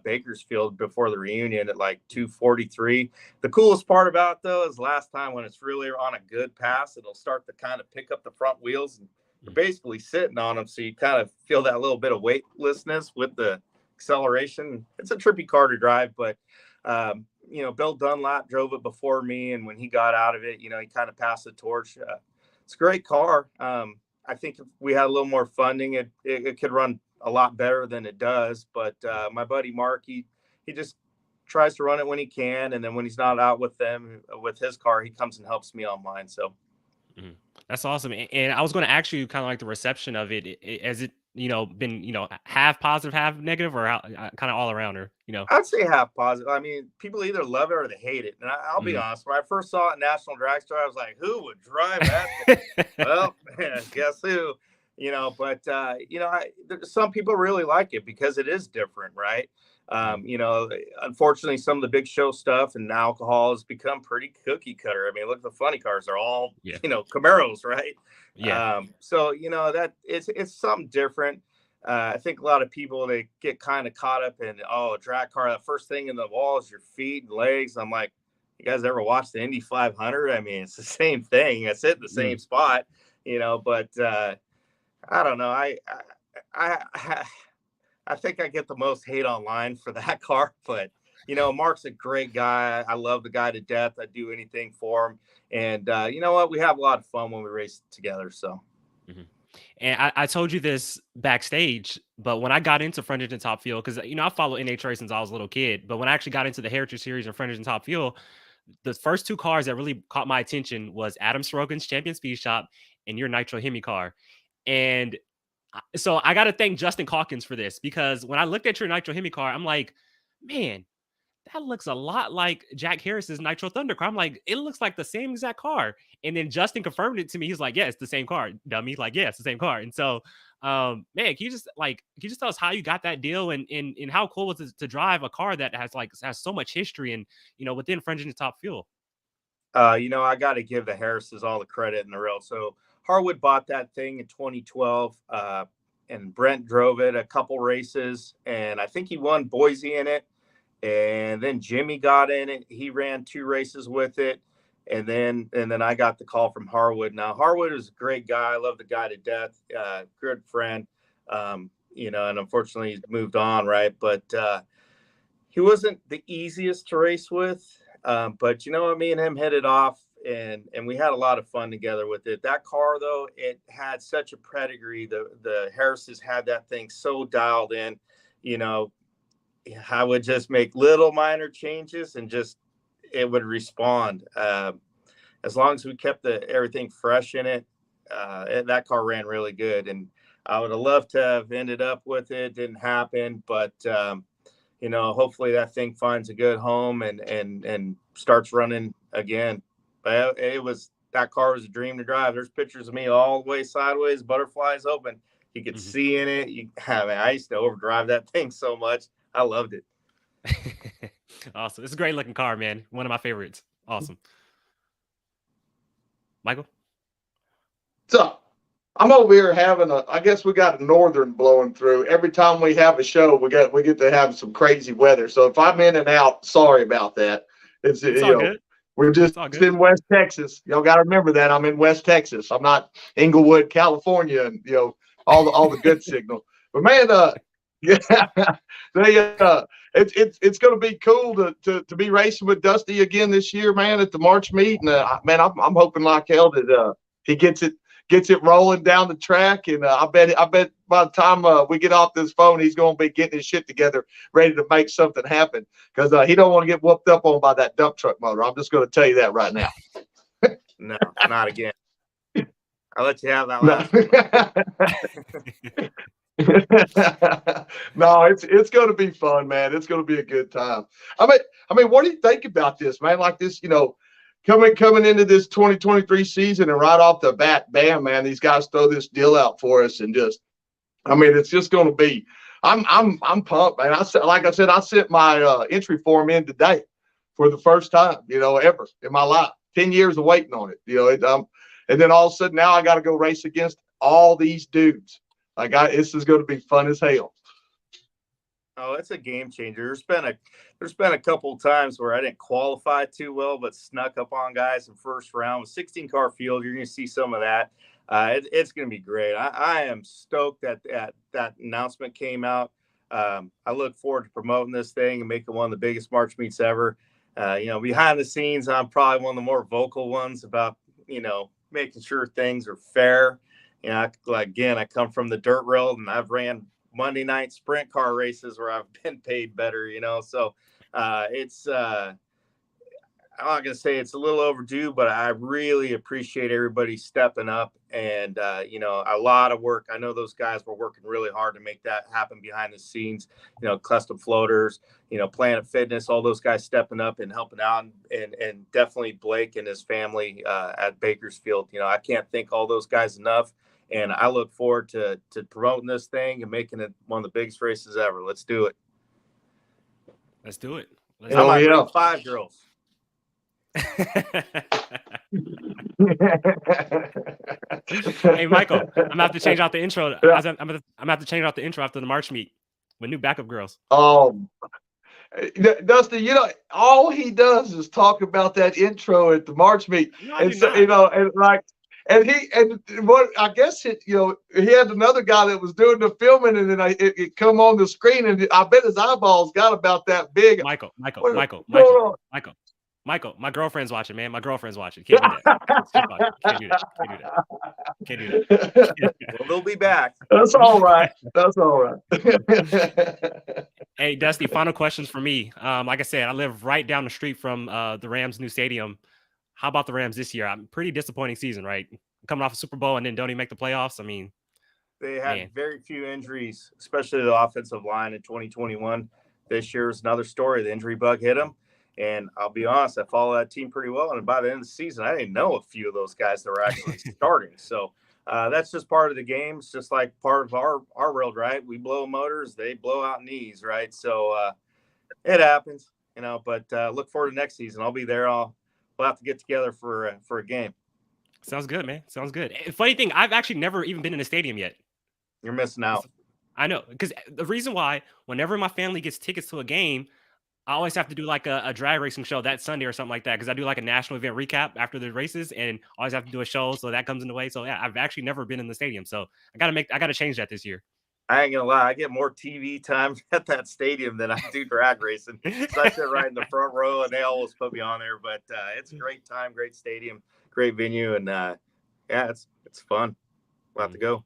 Bakersfield before the reunion at like 243. The coolest part about it, though, is last time when it's really on a good pass, it'll start to kind of pick up the front wheels and you're basically sitting on them. So you kind of feel that little bit of weightlessness with the acceleration. It's a trippy car to drive, but Bill Dunlap drove it before me. And when he got out of it, he kind of passed the torch. It's a great car. I think if we had a little more funding, it could run a lot better than it does. But my buddy Mark, he just tries to run it when he can, and then when he's not out with them with his car, he comes and helps me on mine. So that's awesome. And I was going to ask you kind of like the reception of it. Has it been half positive, half negative, or kind of all around, or I'd say half positive. I mean, people either love it or they hate it. And I'll be honest, when I first saw it at National Dragster, I was like, who would drive that? Well, guess who? But some people really like it because it is different, right? Unfortunately, some of the big show stuff and alcohol has become pretty cookie cutter. I mean, look, the funny cars are all, Camaros, right? Yeah. So, that it's something different. I think a lot of people, they get kind of caught up in, a drag car. The first thing in the wall is your feet and legs. I'm like, you guys ever watch the Indy 500? I mean, it's the same thing. I sit in the same spot, but I don't know. I I think I get the most hate online for that car, but Mark's a great guy. I love the guy to death. I'd do anything for him. And you know what? We have a lot of fun when we race together. So Mhm. And I told you this backstage, but when I got into front engine top fuel, because I follow NH racing since I was a little kid, but when I actually got into the Heritage Series and front engine top fuel, the first two cars that really caught my attention was Adam Sorokin's Champion Speed Shop and your Nitro Hemi car. And so I got to thank Justin Calkins for this, because when I looked at your Nitro Hemi car, I'm like, man, that looks a lot like Jack Harris's Nitro Thunder car. I'm like, it looks like the same exact car. And then Justin confirmed it to me. He's like, yeah, it's the same car, dummy. Like, yeah, it's the same car. And so, man, can you just tell us how you got that deal, and how cool was it to drive a car that has so much history and within front engine top fuel? I got to give the Harrises all the credit in the world. So Harwood bought that thing in 2012, and Brent drove it a couple races, and I think he won Boise in it. And then Jimmy got in it. He ran 2 races with it. And then I got the call from Harwood. Now, Harwood is a great guy. I love the guy to death. Good friend. And unfortunately he's moved on, right? But he wasn't the easiest to race with. But me and him hit it off, and we had a lot of fun together with it. That car, though, it had such a pedigree. The Harrises had that thing so dialed in. I would just make little minor changes and just it would respond. As long as we kept everything fresh in it, that car ran really good. And I would have loved to have ended up with it. Didn't happen, but hopefully that thing finds a good home and starts running again. But that car was a dream to drive. There's pictures of me all the way sideways, butterflies open. You could see in it. I used to overdrive that thing so much. I loved it. Awesome. It's a great looking car, man. One of my favorites. Awesome. Michael? So I'm over here having I guess we got a northern blowing through. Every time we have a show, we get to have some crazy weather. So if I'm in and out, sorry about that. It's all good. We're just in West Texas. Y'all got to remember that I'm in West Texas. I'm not Inglewood, California, and all the good signal. But man, yeah, it's going to be cool to be racing with Dusty again this year, man, at the March meet. And man, I'm hoping like hell that he gets it rolling down the track. And I bet by the time we get off this phone, he's going to be getting his shit together, ready to make something happen, because he don't want to get whooped up on by that dump truck motor. I'm just going to tell you that right now. No, not again. I'll let you have that last. No, it's going to be fun, man. It's going to be a good time. I mean, what do you think about this, man? Like this, coming into this 2023 season, and right off the bat, bam, man, these guys throw this deal out for us, and it's just going to be. I'm pumped, man. Like I said, I sent my entry form in today for the first time, ever in my life. 10 years of waiting on it, and then all of a sudden now I got to go race against all these dudes. This is going to be fun as hell. Oh, it's a game changer. There's been a couple of times where I didn't qualify too well, but snuck up on guys in first round with 16-car field. You're going to see some of that. It's going to be great. I am stoked that announcement came out. I look forward to promoting this thing and making one of the biggest March meets ever. Behind the scenes, I'm probably one of the more vocal ones about, making sure things are fair. I come from the dirt world, and I've ran Monday night sprint car races where I've been paid better, so it's I'm not going to say it's a little overdue, but I really appreciate everybody stepping up, and a lot of work. I know those guys were working really hard to make that happen behind the scenes, custom floaters, Planet Fitness, all those guys stepping up and helping out, and definitely Blake and his family at Bakersfield. I can't thank all those guys enough. And I look forward to promoting this thing and making it one of the biggest races ever. Let's do it. Let's do it. I might bring 5 girls. Hey, Michael, I'm gonna have to change out the intro. I'm gonna have to change out the intro after the March meet with new backup girls. Dusty, all he does is talk about that intro at the March meet, No, and so and and what I guess he had another guy that was doing the filming, and then it come on the screen, and I bet his eyeballs got about that big. Michael. My girlfriend's watching, man. My girlfriend's watching. Can't do that. Can't do that. Well, they'll be back. That's all right. Hey, Dusty, final questions for me. Like I said, I live right down the street from the Rams' new stadium. How about the Rams this year? Pretty disappointing season, right? Coming off a Super Bowl and then don't even make the playoffs. I mean, they had very few injuries, especially the offensive line in 2021. This year's another story. The injury bug hit them. And I'll be honest, I follow that team pretty well. And by the end of the season, I didn't know a few of those guys that were actually starting. So that's just part of the game. It's just like part of our world, right? We blow motors, they blow out knees, right? So it happens, but look forward to next season. I'll be there. We'll have to get together for a game. Sounds good, man. Sounds good. Funny thing, I've actually never even been in a stadium yet. You're missing out. I know, because the reason why, whenever my family gets tickets to a game, I always have to do like a drag racing show that Sunday or something like that, because I do like a national event recap after the races, and always have to do a show, so that comes in the way. So yeah, I've actually never been in the stadium, so I gotta change that this year. I ain't gonna lie, I get more TV time at that stadium than I do drag racing. So I sit right in the front row, and they always put me on there. But it's a great time, great stadium, great venue, and it's fun. We'll have to go.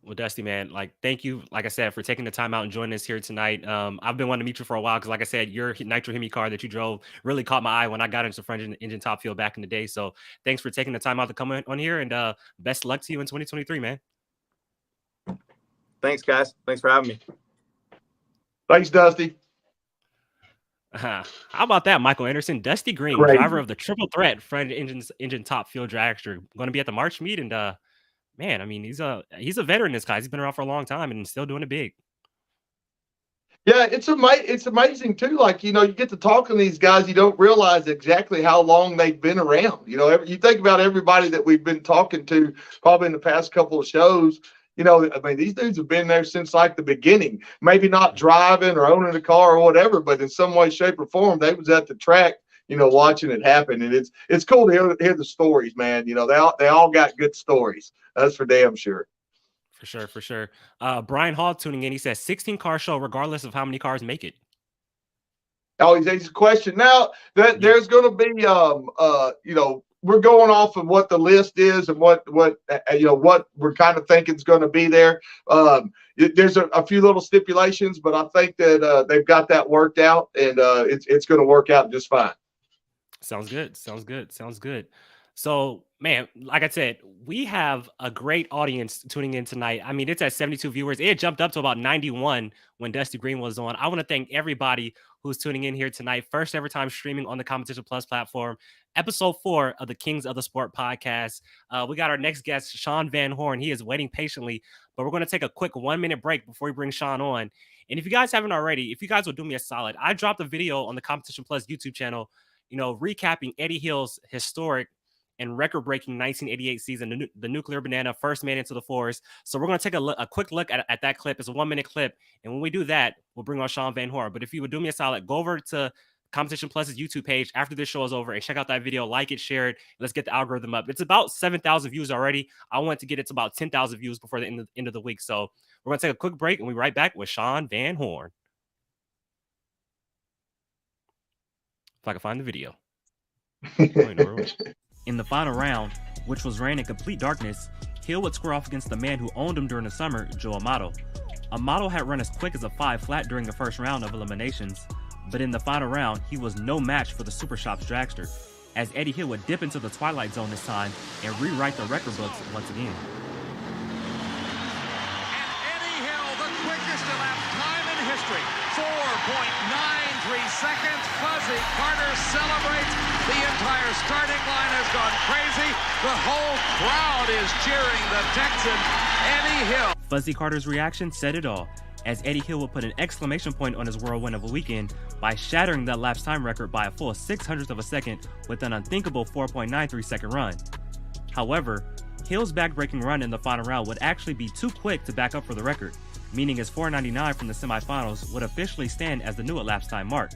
Well, Dusty, man, thank you, like I said, for taking the time out and joining us here tonight. I've been wanting to meet you for a while because, like I said, your Nitro Hemi car that you drove really caught my eye when I got into front engine top fuel back in the day. So thanks for taking the time out to come on here, and best of luck to you in 2023, man. Thanks, guys. Thanks for having me. Thanks, Dusty. How about that, Michael Anderson? Dusty Green, driver of the triple threat front engine top fuel dragster, going to be at the March meet, and man, I mean, he's a veteran. This guy, he's been around for a long time and still doing it big. Yeah, it's amazing too. Like, you get to talking to these guys, you don't realize exactly how long they've been around. You think about everybody that we've been talking to probably in the past couple of shows. I mean, these dudes have been there since like the beginning. Maybe not driving or owning a car or whatever, but in some way, shape, or form, they was at the track, watching it happen. And it's cool to hear the stories, man. They all got good stories. That's for damn sure. For sure. Brian Hall tuning in. He says 16 car show, regardless of how many cars make it. Oh, he's a question. Now that there's going to be, we're going off of what the list is and what we're kind of thinking is going to be there. There's a few little stipulations, but I think that they've got that worked out, and it's going to work out just fine. Sounds good. So, man, like I said, we have a great audience tuning in tonight. I mean, it's at 72 viewers. It jumped up to about 91 when Dusty Green was on. I want to thank everybody who's tuning in here tonight. First ever time streaming on the Competition Plus platform. Episode 4 of the Kings of the Sport podcast. We got our next guest, Shawn Van Horn. He is waiting patiently, but we're going to take a quick 1-minute break before we bring Shawn on. And if you guys haven't already, if you guys will do me a solid, I dropped a video on the Competition Plus YouTube channel, recapping Eddie Hill's historic and record-breaking 1988 season, the Nuclear Banana, first man into the forest. So we're going to take a quick look at that clip. It's a 1-minute clip. And when we do that, we'll bring on Shawn Van Horn. But if you would do me a solid, go over to Competition Plus's YouTube page after this show is over and check out that video, like it, share it. Let's get the algorithm up. It's about 7,000 views already. I want to get it to about 10,000 views before the end of the week. So we're going to take a quick break, and we'll be right back with Shawn Van Horn. If I can find the video. In the final round, which was ran in complete darkness, Hill would square off against the man who owned him during the summer, Joe Amato. Amato had run as quick as a 5 flat during the first round of eliminations, but in the final round, he was no match for the Super Shops dragster, as Eddie Hill would dip into the Twilight Zone this time and rewrite the record books once again. And Eddie Hill, the quickest elapsed time in history, 4.93 seconds. Fuzzy Carter celebrates. The entire starting line has gone crazy. The whole crowd is cheering the Texan, Eddie Hill. Fuzzy Carter's reaction said it all, as Eddie Hill would put an exclamation point on his whirlwind of a weekend by shattering that lapse time record by a full 600th of a second with an unthinkable 4.93 second run. However, Hill's back-breaking run in the final round would actually be too quick to back up for the record, meaning his 4.99 from the semifinals would officially stand as the new elapsed time mark.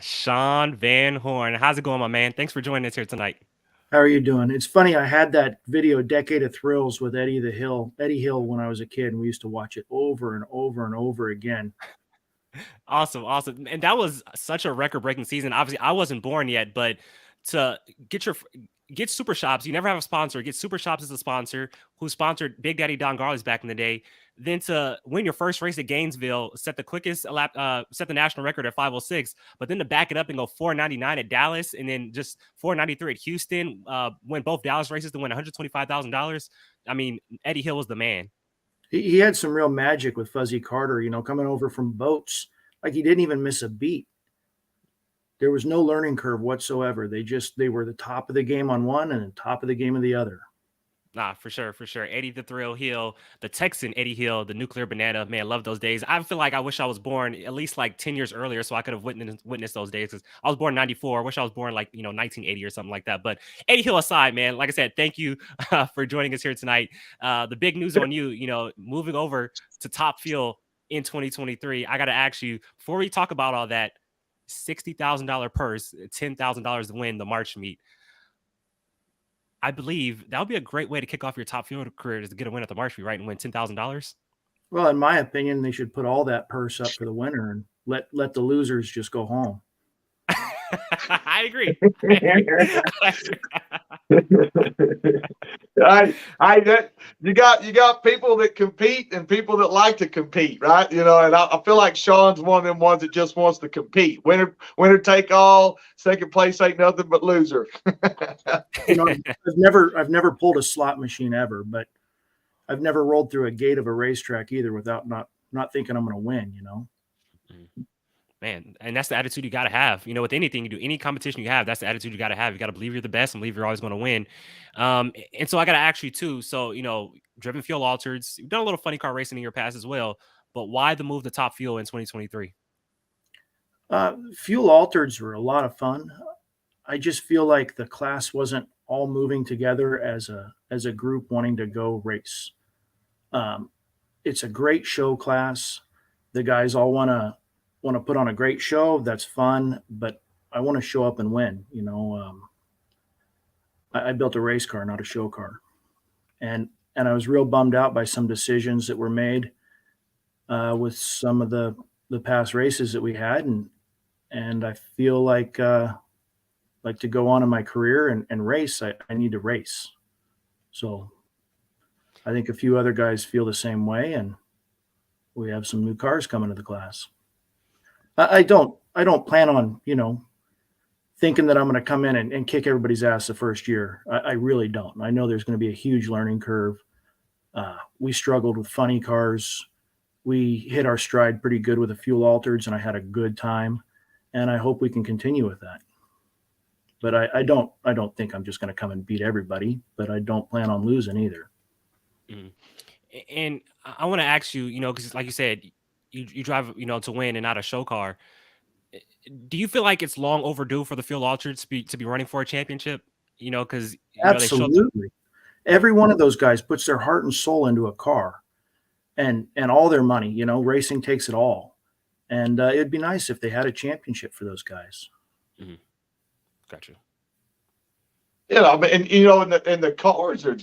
Shawn Van Horn. How's it going, my man? Thanks for joining us here tonight. How are you doing? It's funny. I had that video, Decade of Thrills, with Eddie Hill, when I was a kid, and we used to watch it over and over and over again. Awesome, awesome. And that was such a record-breaking season. Obviously, I wasn't born yet, but to get Super Shops, you never have a sponsor. Get Super Shops as a sponsor, who sponsored Big Daddy Don Garley's back in the day. Then to win your first race at Gainesville, set the national record at 5:06. But then to back it up and go 4:99 at Dallas, and then just 4:93 at Houston, win both Dallas races to win $125,000. I mean, Eddie Hill was the man. He had some real magic with Fuzzy Carter, coming over from boats. Like, he didn't even miss a beat. There was no learning curve whatsoever. They were the top of the game on one and the top of the game of the other. Nah, for sure, for sure. Eddie the Thrill Hill, the Texan Eddie Hill, the Nuclear Banana, man, love those days. I feel like I wish I was born at least like 10 years earlier so I could have witnessed those days, because I was born in 94. I wish I was born like, 1980 or something like that. But Eddie Hill aside, man, like I said, thank you for joining us here tonight. The big news on you, moving over to Top Fuel in 2023. I got to ask you, before we talk about all that, $60,000 purse, $10,000 to win the March meet. I believe that would be a great way to kick off your Top Fuel career, is to get a win at the March meet, right, and win $10,000. Well, in my opinion, they should put all that purse up for the winner and let the losers just go home. I agree. You got people that compete and people that like to compete, right? And I feel like Shawn's one of them ones that just wants to compete. Winner take all. Second place ain't nothing but loser. I've never pulled a slot machine ever, but I've never rolled through a gate of a racetrack either without not thinking I'm going to win. Man, and that's the attitude you got to have. With anything you do, any competition you have, that's the attitude you got to have. You got to believe you're the best and believe you're always going to win. And so I got to ask you too. So, driven fuel altereds, you've done a little funny car racing in your past as well, but why the move to Top Fuel in 2023? Fuel altereds were a lot of fun. I just feel like the class wasn't all moving together as a group wanting to go race. It's a great show class. The guys all want to put on a great show. That's fun, but I want to show up and win. I built a race car, not a show car. And I was real bummed out by some decisions that were made with some of the past races that we had. And I feel like to go on in my career and race, I need to race. So I think a few other guys feel the same way, and we have some new cars coming to the class. I don't plan on, thinking that I'm going to come in and kick everybody's ass the first year. I really don't. I know there's going to be a huge learning curve. We struggled with funny cars. We hit our stride pretty good with the fuel altereds, and I had a good time, and I hope we can continue with that. But I don't think I'm just going to come and beat everybody, but I don't plan on losing either. Mm-hmm. And I want to ask you, because like you said, you drive, to win and not a show car. Do you feel like it's long overdue for the fuel altereds to be running for a championship? Because absolutely, every one of those guys puts their heart and soul into a car, and all their money. Racing takes it all, and it'd be nice if they had a championship for those guys. Mm-hmm. Gotcha. And the cars are,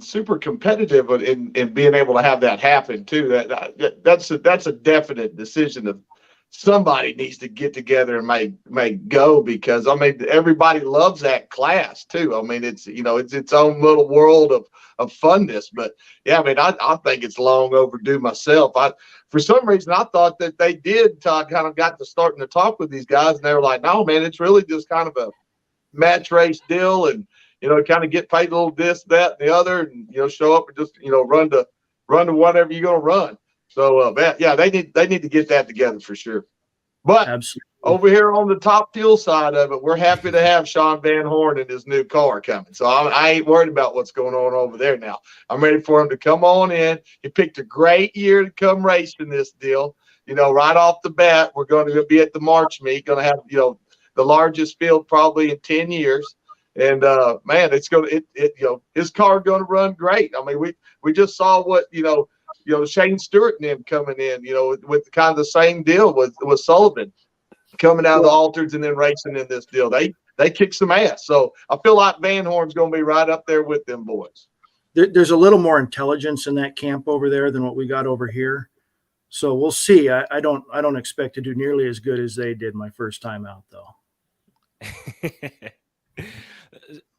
super competitive in being able to have that happen too. That's a definite decision of somebody needs to get together and make go, because everybody loves that class too. It's its own little world of funness. But yeah, I think it's long overdue myself. For some reason I thought that they did kind of got to starting to talk with these guys, and they were like, no man, it's really just kind of a match race deal, and kind of get paid a little this, that, and the other, and show up and just run to whatever you're gonna run. So yeah, they need to get that together for sure. But absolutely, over here on the Top Fuel side of it, we're happy to have Shawn Van Horn in his new car coming. So I ain't worried about what's going on over there now. I'm ready for him to come on in. He picked a great year to come racing this deal. Right off the bat, we're going to be at the March meet, going to have the largest field probably in 10 years. And man, it's his car going to run great. We just saw what Shane Stewart and him coming in, with kind of the same deal with Sullivan coming out of the altereds and then racing in this deal. They they kick some ass. So I feel like Van Horn's going to be right up there with them boys. There's a little more intelligence in that camp over there than what we got over here. So we'll see. I don't expect to do nearly as good as they did my first time out, though.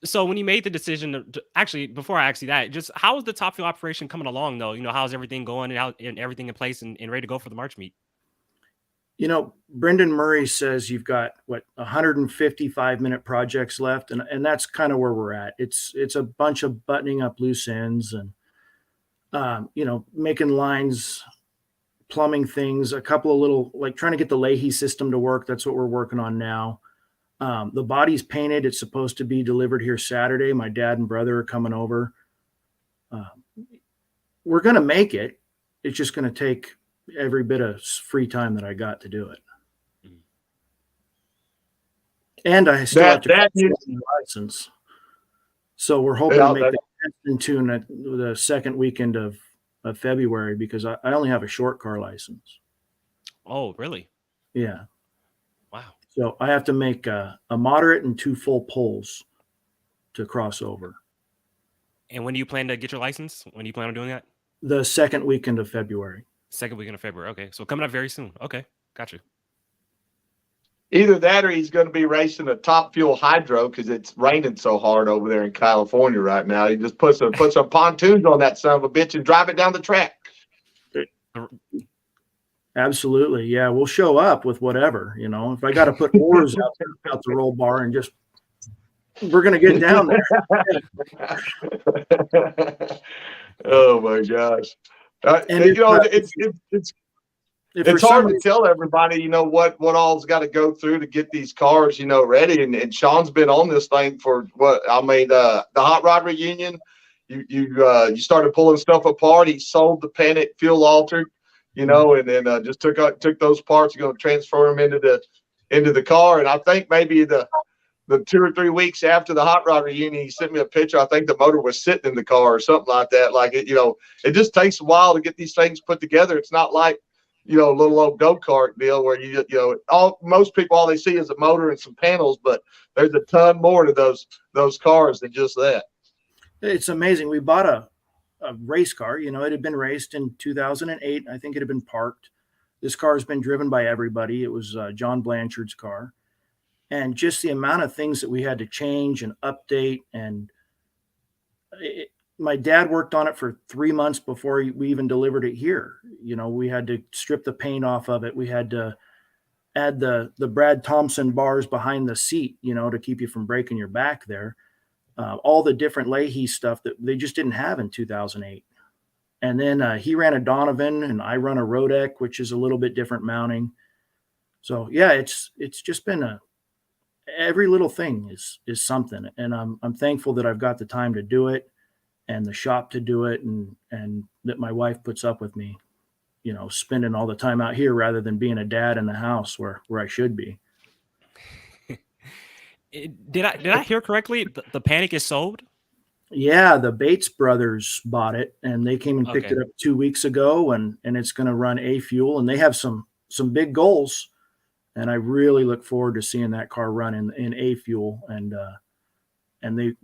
So when you made the decision to actually, before I ask you that, just how is the Top Fuel operation coming along, though? How's everything going and everything in place and ready to go for the March meet? Brendan Murray says you've got 155-minute projects left, and that's kind of where we're at. It's a bunch of buttoning up loose ends and making lines, plumbing things, a couple of little trying to get the Leahy system to work. That's what we're working on now. The body's painted. It's supposed to be delivered here Saturday. My dad and brother are coming over. We're going to make it. It's just going to take every bit of free time that I got to do it. And I still have to get a license. So we're hoping to make that in tune at the second weekend of February, because I only have a short car license. Oh, really? Yeah. Wow. So I have to make a moderate and 2 full pulls to cross over. And when do you plan to get your license? When do you plan on doing that? The second weekend of February. Second weekend of February. Okay. So coming up very soon. Okay. Got you. Either that or he's going to be racing a Top Fuel Hydro because it's raining so hard over there in California right now. He just put some pontoons on that son of a bitch and drive it down the track. Absolutely. Yeah, we'll show up with whatever, if I got to put oars out the roll bar and just, we're going to get down there. Oh my gosh. It's hard to tell everybody, what all's got to go through to get these cars, ready. And Shawn's been on this thing for the Hot Rod reunion. You started pulling stuff apart. He sold the Panic fuel altered. and then just took those parts, going to transfer them into the car. And I think maybe the 2 or 3 weeks after the Hot Rod reunion, he sent me a picture. I think the motor was sitting in the car or something like that. Like it just takes a while to get these things put together. It's not like, a little old go-kart deal where most people, all they see is a motor and some panels, but there's a ton more to those cars than just that. It's amazing. We bought a race car. It had been raced in 2008. I think it had been parked. This car has been driven by everybody. It was John Blanchard's car. And just the amount of things that we had to change and update. And my dad worked on it for 3 months before we even delivered it here. We had to strip the paint off of it. We had to add the Brad Thompson bars behind the seat, to keep you from breaking your back there. All the different Leahy stuff that they just didn't have in 2008. And then he ran a Donovan and I run a Rodec, which is a little bit different mounting. So yeah, it's just been every little thing is something. And I'm thankful that I've got the time to do it and the shop to do it. And that my wife puts up with me, spending all the time out here rather than being a dad in the house where I should be. Did I hear correctly? The Panic is sold? Yeah, the Bates brothers bought it, and they came and picked it up 2 weeks ago, and it's going to run A fuel, and they have some big goals, and I really look forward to seeing that car run in A fuel, and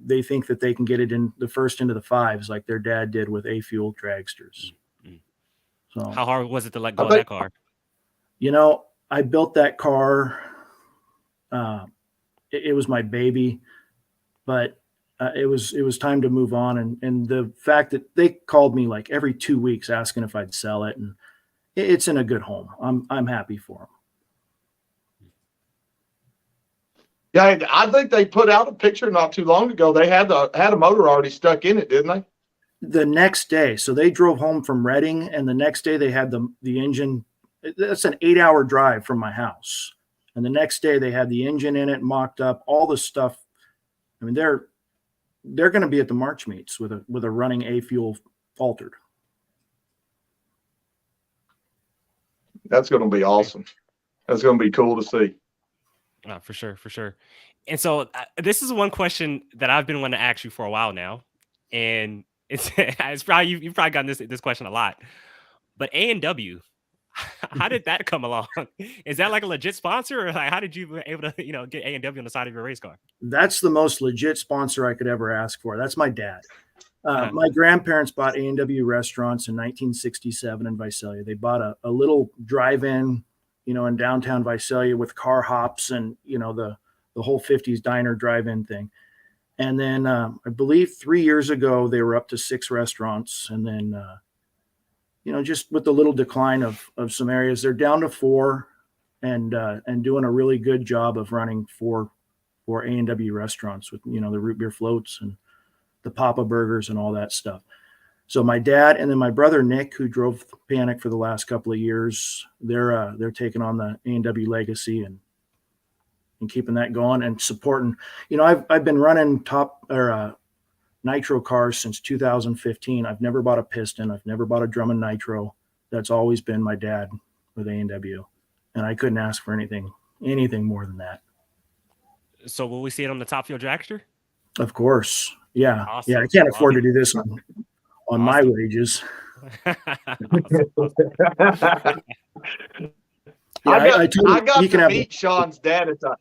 they think that they can get it in the first into the fives like their dad did with A fuel dragsters. Mm-hmm. So how hard was it to let go of that car? I built that car. It was my baby, but it was time to move on. And the fact that they called me like every 2 weeks asking if I'd sell it, and it's in a good home. I'm happy for them. Yeah, I think they put out a picture not too long ago. They had a motor already stuck in it, didn't they? The next day, so they drove home from Reading, and the next day they had the engine. That's an 8-hour drive from my house. And the next day they had the engine in it, mocked up, all the stuff. I mean, they're going to be at the March meets with a running A fuel altered. That's going to be awesome. That's going to be cool to see. For sure. And so this is one question that I've been wanting to ask you for a while now, and it's probably you've probably gotten this question a lot. But A&W, How did that come along? Is that like a legit sponsor, or like how did you be able to, get A&W on the side of your race car? That's the most legit sponsor I could ever ask for. That's my dad. Uh-huh. My grandparents bought A&W restaurants in 1967 in Visalia. They bought a little drive-in, in downtown Visalia with car hops and, the whole 50s diner drive-in thing. And then I believe 3 years ago, they were up to 6 restaurants. And then, just with the little decline of some areas, they're down to 4 and doing a really good job of running 4 A&W restaurants with, the root beer floats and the Papa burgers and all that stuff. So my dad and then my brother Nick, who drove Panic for the last couple of years, they're taking on the A&W legacy and keeping that going and supporting. I've been running top or nitro cars since 2015. I've never bought a piston. I've never bought a Drummond nitro. That's always been my dad with A&W, and I couldn't ask for anything more than that. So will we see it on the Top Fuel Dragster? Of course. Yeah. Awesome. Yeah. I can't afford to do this on my wages. I got to meet Shawn's dad at the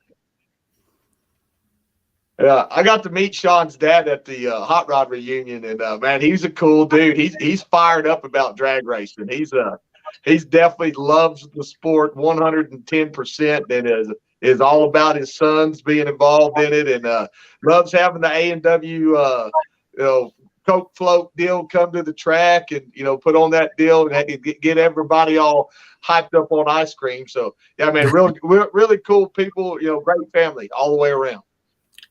I got to meet Shawn's dad at the Hot Rod reunion, and man, he's a cool dude. He's fired up about drag racing. He's definitely loves the sport 110%, and is all about his sons being involved in it, and loves having the A&W Coke float deal come to the track and put on that deal and get everybody all hyped up on ice cream. So yeah, man, really cool people. Great family all the way around.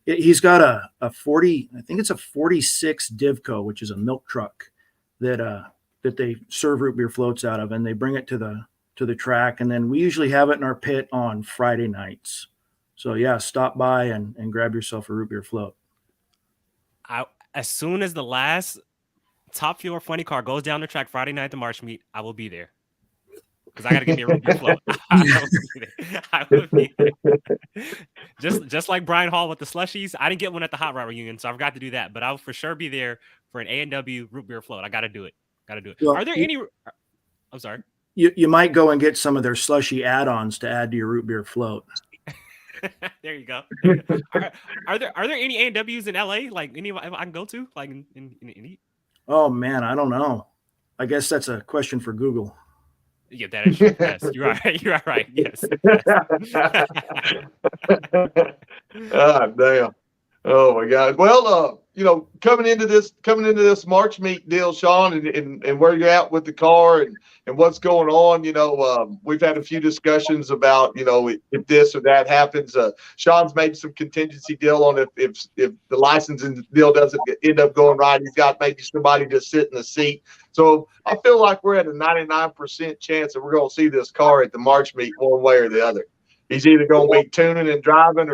He's got a 40, I think it's a 46 Divco, which is a milk truck that they serve root beer floats out of, and they bring it to the track, and then we usually have it in our pit on Friday nights. So yeah, stop by and grab yourself a root beer float. As soon as the last Top Fuel funny car goes down the track Friday night at the March meet, I will be there. Because I got to get me a root beer float. I will be there. Just like Brian Hall with the slushies, I didn't get one at the Hot Rod reunion, so I forgot to do that. But I'll for sure be there for an A&W root beer float. I got to do it. Well, are there any? I'm sorry. You might go and get some of their slushy add-ons to add to your root beer float. There you go. Are there any A&Ws in LA? Like any I can go to? Like in Oh man, I don't know. I guess that's a question for Google. Yeah, that is true. Yes, you are right. You are right. Yes. Damn. Oh my God. Well, coming into this March meet deal, Shawn, and where you're at with the car and what's going on, we've had a few discussions about, if this or that happens. Shawn's made some contingency deal on if the licensing deal doesn't end up going right, he's got maybe somebody to sit in the seat. So I feel like we're at a 99% chance that we're going to see this car at the March meet one way or the other. He's either going to be tuning and driving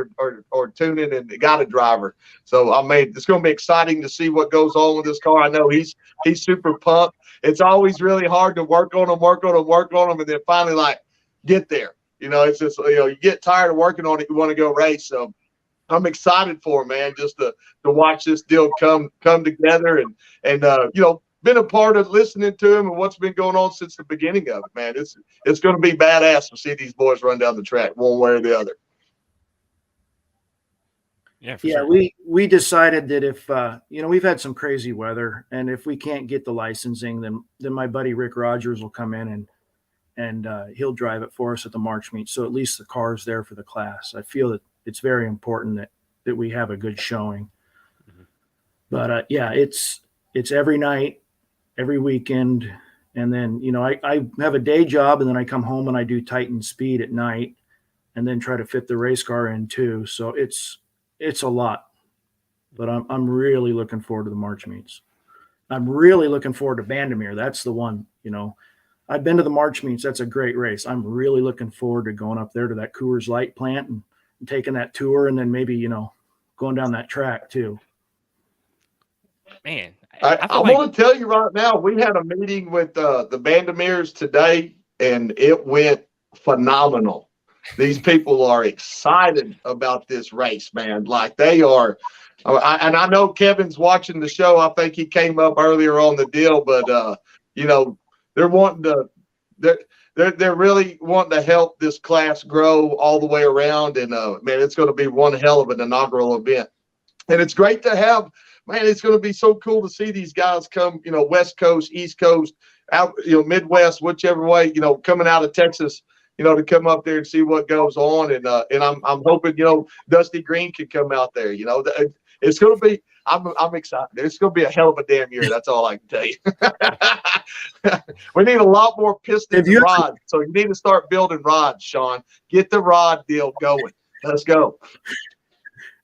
or tuning and got a driver. So, it's going to be exciting to see what goes on with this car. I know he's super pumped. It's always really hard to work on them, and then finally, get there. It's just, you get tired of working on it, you want to go race. So I'm excited for him, man, just to watch this deal come together and been a part of listening to him and what's been going on since the beginning of it, man. It's going to be badass to see these boys run down the track one way or the other. Yeah, sure. We decided that if we've had some crazy weather, and if we can't get the licensing, then my buddy Rick Rogers will come in and he'll drive it for us at the March meet. So at least the car's there for the class. I feel that it's very important that we have a good showing. Mm-hmm. But it's every night, every weekend. And then, I have a day job, and then I come home and I do Titan speed at night and then try to fit the race car in too. So it's a lot, but I'm really looking forward to the March meets. I'm really looking forward to Bandimere. That's the one, I've been to the March meets. That's a great race. I'm really looking forward to going up there to that Coors Light plant and taking that tour, and then maybe, going down that track too. Man, I want to tell you right now, we had a meeting with the Bandimeres today, and it went phenomenal. These people are excited about this race, man. Like they are. And I know Kevin's watching the show. I think he came up earlier on the deal, but they're wanting to. they're really wanting to help this class grow all the way around. And man, it's going to be one hell of an inaugural event. And it's great to have, man, it's going to be so cool to see these guys come, West Coast, East Coast, out, Midwest, whichever way, coming out of Texas, to come up there and see what goes on. And I'm hoping, Dusty Green can come out there. It's going to be, I'm excited. It's going to be a hell of a damn year. That's all I can tell you. We need a lot more pistons and rods. So you need to start building rods, Shawn. Get the rod deal going. Let's go.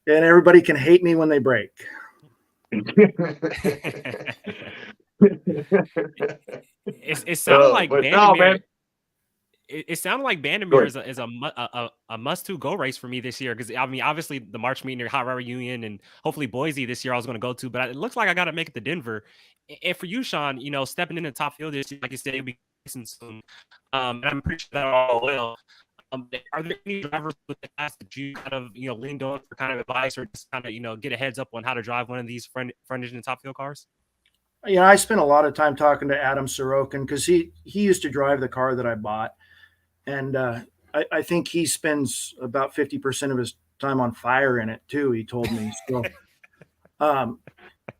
And everybody can hate me when they break. It sounded like Vandermeer. It sounded like Vandermeer is a must-to-go race for me this year, because I mean, obviously the March meeting or Hot Rod Reunion and hopefully Boise this year I was going to go to, but it looks like I got to make it to Denver. And for you, Shawn, stepping into the top field this year, like you said, you'll be racing soon. And I'm pretty sure that all will. Are there any drivers with the class that you kind of leaned on for kind of advice, or just kind of get a heads up on how to drive one of these front engine top field cars? I spent a lot of time talking to Adam Sorokin, because he used to drive the car that I bought. And I think he spends about 50% of his time on fire in it too. He told me. So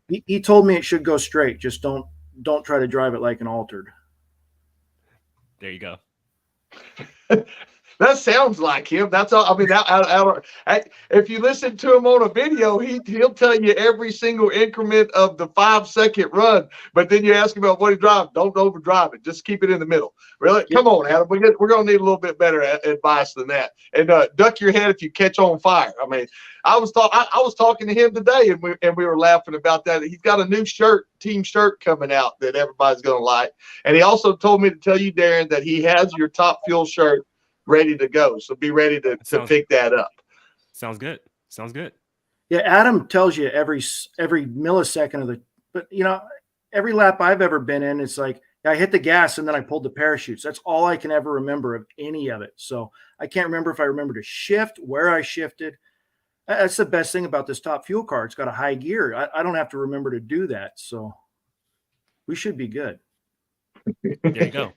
he told me it should go straight. Just don't try to drive it like an altered. There you go. That sounds like him. That's all. I mean, if you listen to him on a video, he'll tell you every single increment of the 5-second run. But then you ask him about what he drives. Don't overdrive it. Just keep it in the middle. Really? Come on, Adam. We're going to need a little bit better advice than that. And duck your head if you catch on fire. I mean, I was talking to him today, and we were laughing about that. He's got a new team shirt coming out that everybody's going to like. And he also told me to tell you, Darren, that he has your Top Fuel shirt ready to go. So be ready to pick that up. Sounds good. Yeah, Adam tells you every millisecond of the, but every lap I've ever been in, it's like I hit the gas and then I pulled the parachutes. That's all I can ever remember of any of it. So I can't remember if I remember to shift, where I shifted. That's the best thing about this Top Fuel car. It's got a high gear. I don't have to remember to do that. So we should be good. There you go.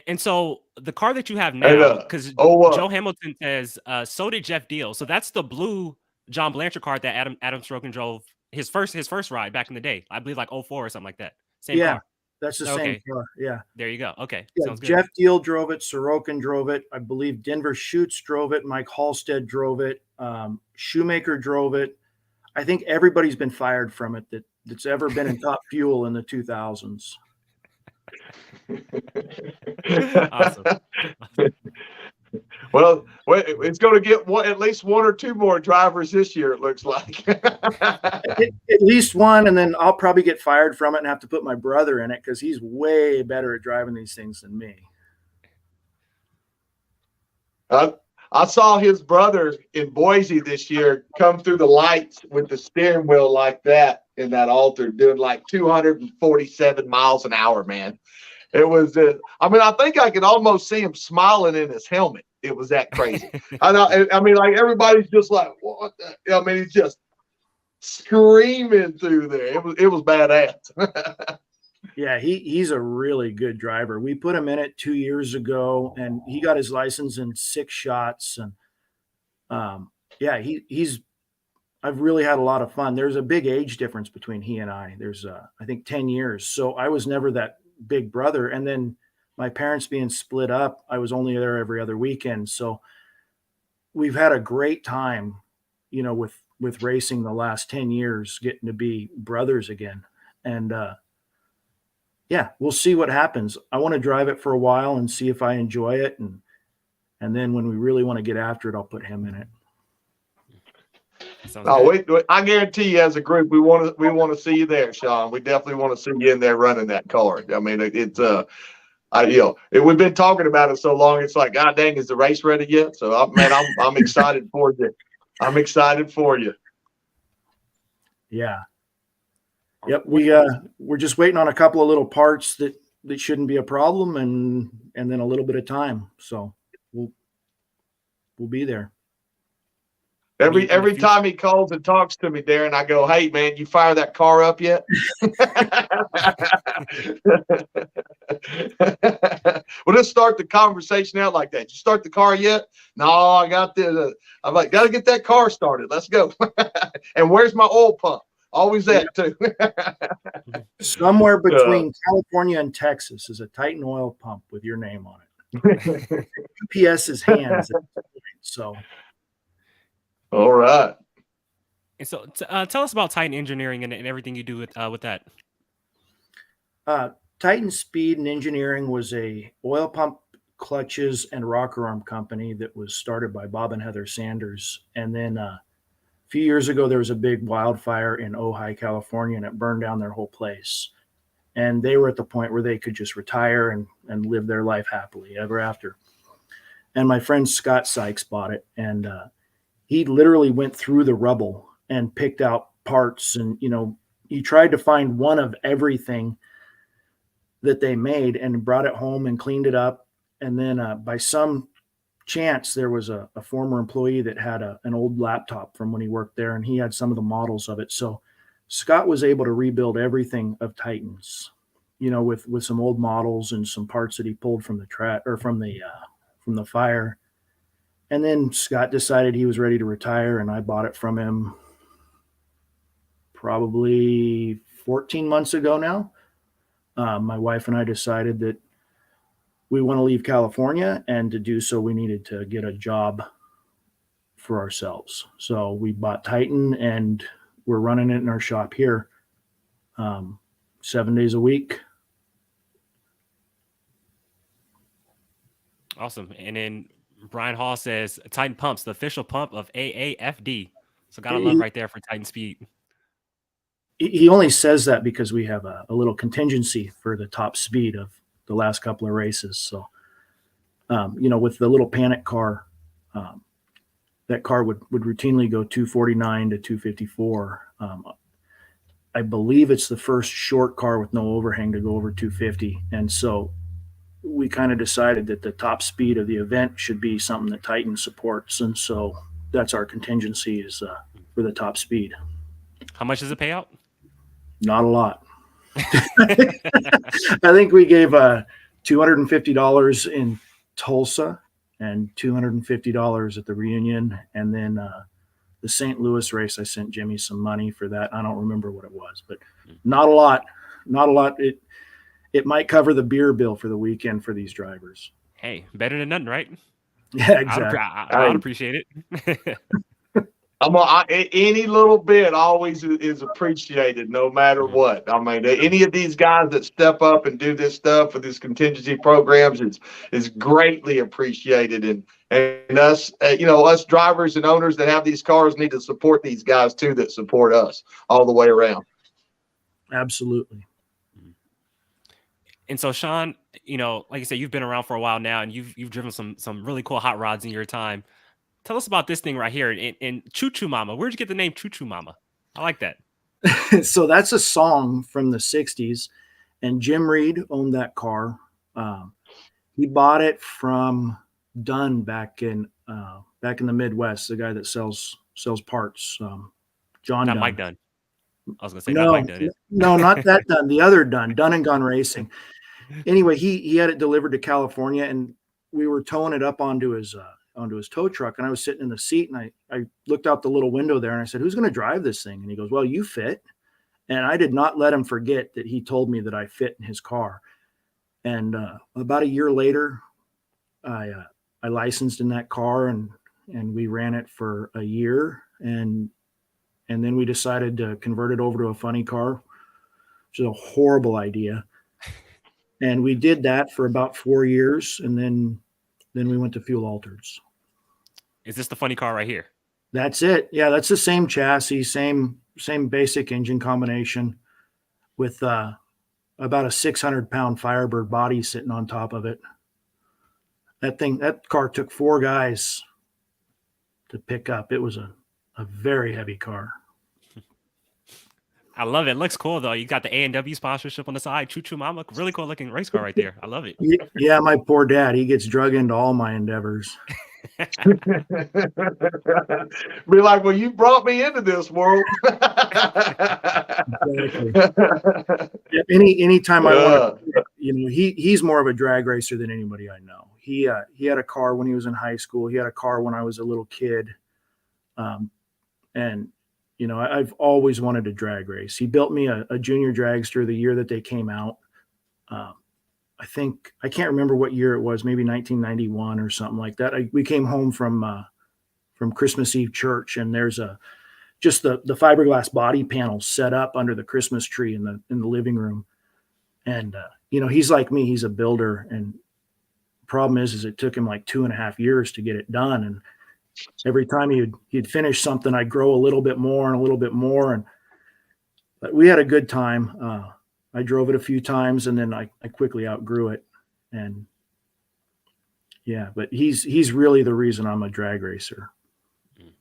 And so the car that you have now, because Joe Hamilton says, so did Jeff Deal. So that's the blue John Blanchard car that Adam Sorokin drove his first ride back in the day. I believe like 04 or something like that. Same car. That's the same car. Yeah. There you go. Okay. Yeah, sounds good. Jeff Deal drove it. Sorokin drove it. I believe Denver Schutz drove it. Mike Halstead drove it. Shoemaker drove it. I think everybody's been fired from it that's ever been in Top Fuel in the 2000s. Awesome. Well, it's going to get at least one or two more drivers this year, it looks like. At least one, and then I'll probably get fired from it and have to put my brother in it because he's way better at driving these things than me. I saw his brother in Boise this year come through the lights with the steering wheel like that in that altar, doing like 247 miles an hour, man. It was, I think I could almost see him smiling in his helmet. It was that crazy. I mean, like everybody's just like, what the? I mean, he's just screaming through there. It was badass. Yeah, he's a really good driver. We put him in it 2 years ago, and he got his license in 6 shots. And yeah, I've really had a lot of fun. There's a big age difference between he and I. There's I think 10 years. So I was never that big brother. And then my parents being split up, I was only there every other weekend. So we've had a great time, with racing the last 10 years, getting to be brothers again. And yeah, we'll see what happens. I want to drive it for a while and see if I enjoy it. And then when we really want to get after it, I'll put him in it. I guarantee you, as a group, we want to see you there, Shawn. We definitely want to see you in there running that car. I mean, it's we've been talking about it so long. It's like, God dang, is the race ready yet? So, I'm excited for you. I'm excited for you. Yeah. Yep. We're just waiting on a couple of little parts that shouldn't be a problem, and then a little bit of time. So we'll be there. Every time he calls and talks to me, Darren, I go, "Hey, man, you fire that car up yet?" We'll just start the conversation out like that. You start the car yet? No, I got the. I'm like, got to get that car started. Let's go. And where's my oil pump? Always that too. Somewhere between California and Texas is a Titan oil pump with your name on it. UPS's hands. So. All right. And so, tell us about Titan Engineering and everything you do with that. Titan Speed and Engineering was a oil pump, clutches, and rocker arm company that was started by Bob and Heather Sanders. And then a few years ago, there was a big wildfire in Ojai, California, and it burned down their whole place. And they were at the point where they could just retire and live their life happily ever after. And my friend Scott Sykes bought it, and he literally went through the rubble and picked out parts. And, he tried to find one of everything that they made and brought it home and cleaned it up. And then by some chance, there was a former employee that had an old laptop from when he worked there, and he had some of the models of it. So Scott was able to rebuild everything of Titans, with some old models and some parts that he pulled from from the fire. And then Scott decided he was ready to retire, and I bought it from him probably 14 months ago now. My wife and I decided that we want to leave California, and to do so, we needed to get a job for ourselves. So we bought Titan, and we're running it in our shop here 7 days a week. Awesome. And then Brian Hall says Titan Pumps, the official pump of AAFD. So gotta love right there for Titan Speed. He only says that because we have a little contingency for the top speed of the last couple of races. So, with the little panic car, that car would routinely go 249 to 254. I believe it's the first short car with no overhang to go over 250. And so we kind of decided that the top speed of the event should be something that Titan supports. And so that's our contingency is for the top speed. How much does it pay out? Not a lot. I think we gave $250 in Tulsa and $250 at the reunion. And then the St. Louis race, I sent Jimmy some money for that. I don't remember what it was, but not a lot. Not a lot. It might cover the beer bill for the weekend for these drivers. Hey, better than nothing, right? Yeah, exactly. I would appreciate it. Any little bit always is appreciated, no matter what. I mean, any of these guys that step up and do this stuff for these contingency programs is greatly appreciated. And us, us drivers and owners that have these cars need to support these guys too that support us all the way around. Absolutely. And so, Shawn, like you said, you've been around for a while now, and you've driven some really cool hot rods in your time. Tell us about this thing right here in Choo Choo Mama. Where'd you get the name Choo Choo Mama? I like that. So that's a song from the 60s, and Jim Reed owned that car. He bought it from Dunn back in the Midwest, the guy that sells parts. John Not Dunn. Mike Dunn. I was gonna say not Mike Dunn. No, not that Dunn. The other Dunn, Dunn and Gun Racing. Anyway, he had it delivered to California, and we were towing it up onto his tow truck, and I was sitting in the seat, and I looked out the little window there, and I said, "Who's going to drive this thing?" And he goes, "Well, you fit." And I did not let him forget that he told me that I fit in his car. And about a year later, I licensed in that car, and we ran it for a year, and then we decided to convert it over to a funny car, which is a horrible idea. And we did that for about 4 years, and then we went to fuel altereds. Is this the funny car right here? That's it. Yeah, that's the same chassis, same basic engine combination with about a 600-pound Firebird body sitting on top of it. That car took 4 guys to pick up. It was a very heavy car. I love it. It looks cool though. You got the A&W sponsorship on the side. Choo Choo Mama, really cool looking race car right there. I love it. Yeah, my poor dad. He gets drug into all my endeavors. Be like, well, you brought me into this world. Exactly. Anytime I want to, he's more of a drag racer than anybody I know. He had a car when he was in high school. He had a car when I was a little kid. And I've always wanted to drag race. He built me a junior dragster the year that they came out. I can't remember what year it was, maybe 1991 or something like that. We came home from Christmas Eve church, and there's just the fiberglass body panel set up under the Christmas tree in the living room. And he's like me, he's a builder, and the problem is it took him like 2.5 years to get it done. And every time he'd finish something, I'd grow a little bit more and a little bit more. But we had a good time. I drove it a few times, and then I quickly outgrew it. And yeah, but he's really the reason I'm a drag racer. We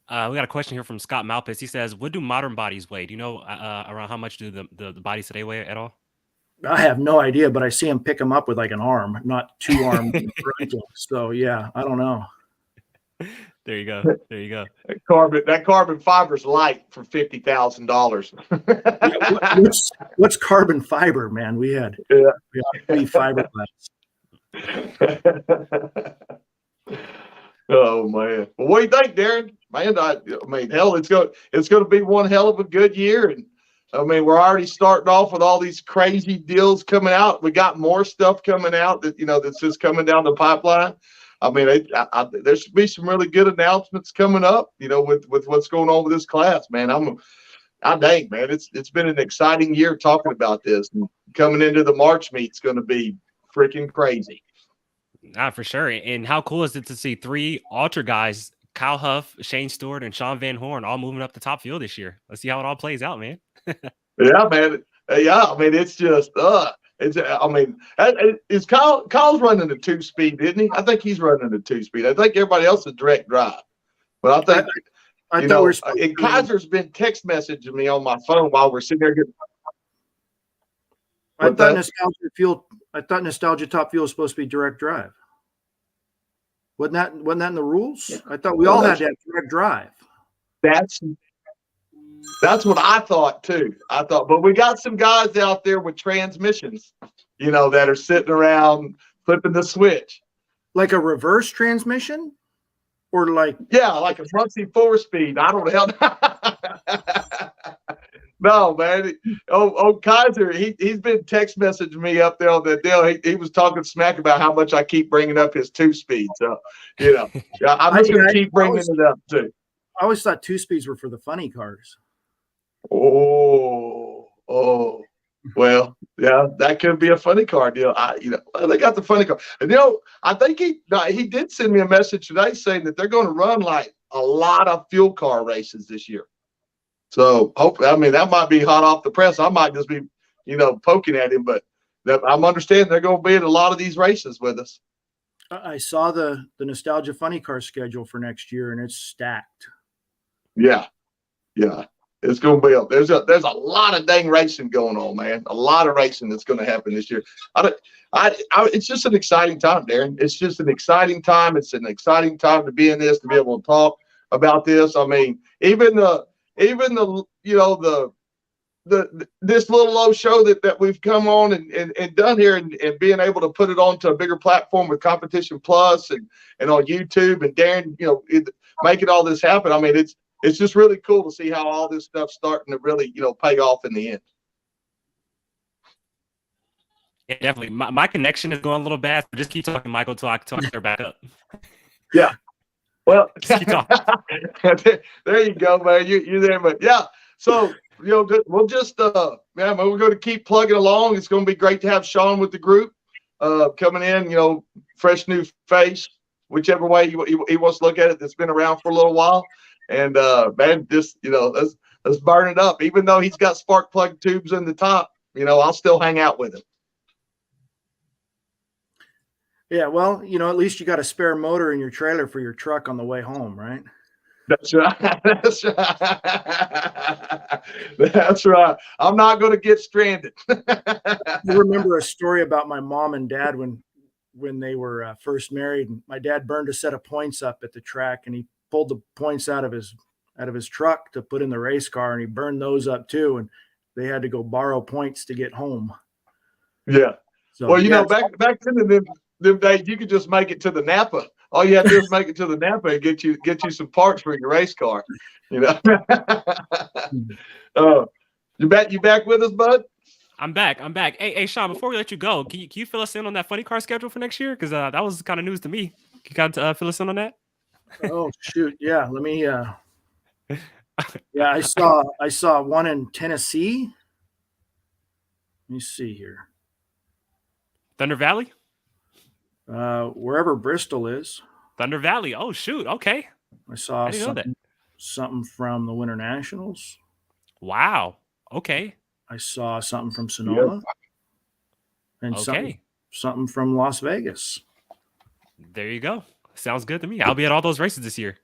got a question here from Scott Malpus. He says, what do modern bodies weigh? Do you know around how much do the bodies today weigh at all? I have no idea, but I see him pick them up with like an arm, not 2 arms. So yeah, I don't know. There you go. That carbon fiber's light for $50,000. What's carbon fiber, man? We had fiberglass. Oh man! Well, what do you think, Darren? Man, I mean, hell, it's going to be one hell of a good year, and I mean, we're already starting off with all these crazy deals coming out. We got more stuff coming out that that's just coming down the pipeline. I mean, there should be some really good announcements coming up, with what's going on with this class, man. Dang, man, it's been an exciting year talking about this, and coming into the March meet's going to be freaking crazy. For sure. And how cool is it to see 3 Ultra guys, Kyle Huff, Shane Stewart, and Shawn Van Horn, all moving up the top field this year? Let's see how it all plays out, man. Yeah, man. Yeah, I mean, it's just is Kyle's running a 2-speed, isn't he? I think he's running a 2-speed. I think everybody else is direct drive. But I think Kaiser's been text messaging me on my phone while we're sitting there getting. I thought Nostalgia Top Fuel was supposed to be direct drive. Wasn't that in the rules? Yeah. I thought we all had to have direct drive. That's what I thought too. But we got some guys out there with transmissions, that are sitting around flipping the switch. Like a reverse transmission? Or like a Muncie 4-speed. I don't know. No, man. Kaiser, he's been text messaging me up there on that deal. He was talking smack about how much I keep bringing up his 2-speed. So, I'm just going to keep bringing it up too. I always thought 2-speeds were for the funny cars. Oh, well, yeah, that could be a funny car deal. They got the funny car. And, I think he did send me a message today saying that they're going to run like a lot of fuel car races this year. So hopefully, that might be hot off the press. I might just be, poking at him, but I'm understanding they're going to be at a lot of these races with us. I saw the Nostalgia Funny Car schedule for next year, and it's stacked. Yeah. It's going to be there's a lot of dang racing going on, man. A lot of racing that's going to happen this year. It's just an exciting time, Darren. It's just an exciting time. It's an exciting time to be in this, to be able to talk about this. I mean, even this little old show that we've come on and done here, and being able to put it onto a bigger platform with Competition Plus and on YouTube, and Darren, making all this happen. I mean, it's just really cool to see how all this stuff's starting to really, pay off in the end. Yeah, definitely. My connection is going a little bad, so just keep talking, Michael, until I can her back up. Yeah. Well, just keep talking. There you go, man. You're there, but yeah. So, we'll just, we're going to keep plugging along. It's going to be great to have Shawn with the group coming in, fresh new face, whichever way he wants to look at it, that's been around for a little while. And, man, just, let's burn it up. Even though he's got spark plug tubes in the top, I'll still hang out with him. Yeah, well, at least you got a spare motor in your trailer for your truck on the way home, right? That's right. That's right. I'm not going to get stranded. I remember a story about my mom and dad when when they were first married. And my dad burned a set of points up at the track, and he pulled the points out of his truck to put in the race car, and he burned those up too. And they had to go borrow points to get home. Yeah. So, well, you know, back then in them days, you could just make it to the Napa. All you had to do is make it to the Napa and get you some parts for your race car. You know. You back with us, bud? I'm back. Hey, Shawn, before we let you go, can you fill us in on that funny car schedule for next year? Because that was kind of news to me. Can you kind of fill us in on that? Oh shoot, yeah. Let me. Yeah, I saw one in Tennessee. Let me see here. Thunder Valley? Wherever Bristol is. Thunder Valley. Oh shoot. Okay. I saw something from the Winter Nationals. Wow. Okay. I saw something from Sonoma. And something from Las Vegas. There you go. Sounds good to me. I'll be at all those races this year.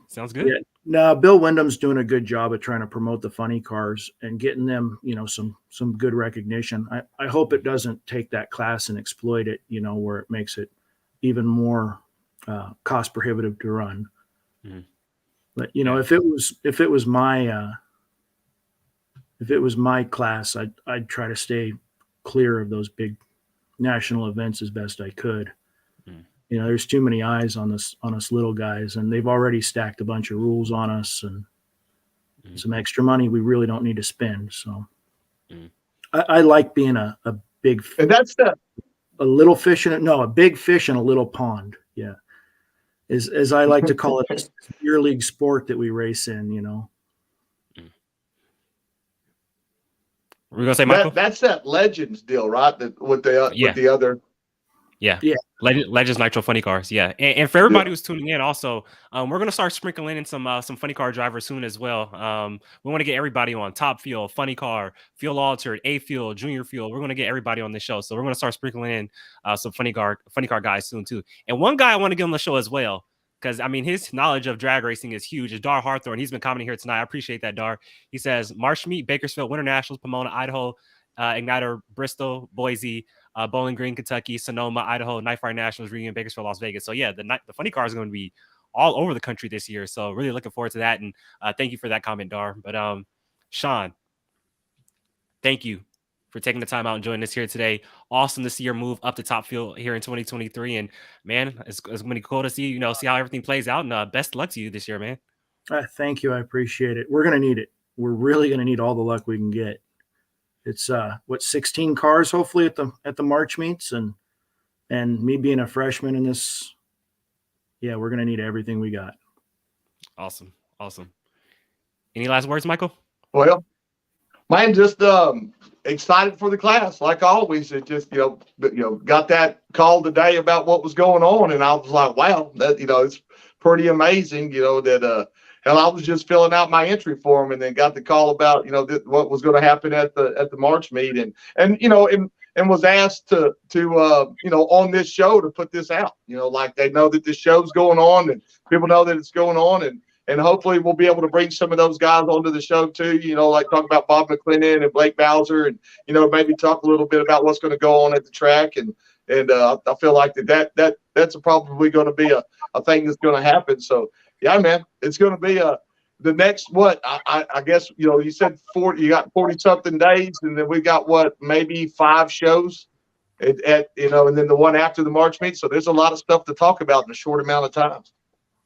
Sounds good. Yeah. No, Bill Wyndham's doing a good job of trying to promote the funny cars and getting them, you know, some good recognition. I hope it doesn't take that class and exploit it, you know, where it makes it even more cost prohibitive to run. Mm-hmm. But you know, if it was my class, I'd try to stay clear of those big national events as best I could. You know, there's too many eyes on us little guys, and they've already stacked a bunch of rules on us and some extra money we really don't need to spend. So I like being a big, and that's a little fish a big fish in a little pond. Yeah. As I like to call it, it's beer league sport that we race in, you know. Were you gonna say, Michael? That's that Legends deal, right? With the other. Yeah. Legends Nitro funny cars. Yeah. And for everybody who's tuning in also, we're going to start sprinkling in some funny car drivers soon as well. We want to get everybody on Top Fuel, Funny Car, Fuel Altered, A Fuel, Junior Fuel. We're going to get everybody on this show. So we're going to start sprinkling in some funny car guys soon too. And one guy I want to get on the show as well, because I mean, his knowledge of drag racing is huge, is Dar Harthorne. He's been commenting here tonight. I appreciate that, Dar. He says Marsh Meet, Bakersfield, Winter Nationals, Pomona, Idaho, Igniter, Bristol, Boise, Bowling Green, Kentucky, Sonoma, Idaho, Night Fire Nationals, Reunion, Bakersfield, Las Vegas. So yeah, the funny cars are going to be all over the country this year. So really looking forward to that. And thank you for that comment, Dar. But Shawn, thank you for taking the time out and joining us here today. Awesome to see your move up to Top Fuel here in 2023. And man, it's going to be cool to see how everything plays out. And best luck to you this year, man. Thank you. I appreciate it. We're going to need it. We're really going to need all the luck we can get. It's 16 cars hopefully at the March meets, and me being a freshman in this, yeah, we're gonna need everything we got. Awesome. Any last words, Michael? Well, man, just excited for the class like always. It just got that call today about what was going on, and I was like, wow, that it's pretty amazing. That hell, I was just filling out my entry form and then got the call about, what was going to happen at the March meet and was asked to on this show to put this out, like they know that this show's going on and people know that it's going on, and hopefully we'll be able to bring some of those guys onto the show too, like talk about Bob McClennan and Blake Bowser and, maybe talk a little bit about what's going to go on at the track. And I feel like that's probably going to be a thing that's going to happen. So, yeah, man, it's going to be the next I guess you said 40. You got 40-something days, and then we got maybe 5 shows and then the one after the March meet. So there's a lot of stuff to talk about in a short amount of time.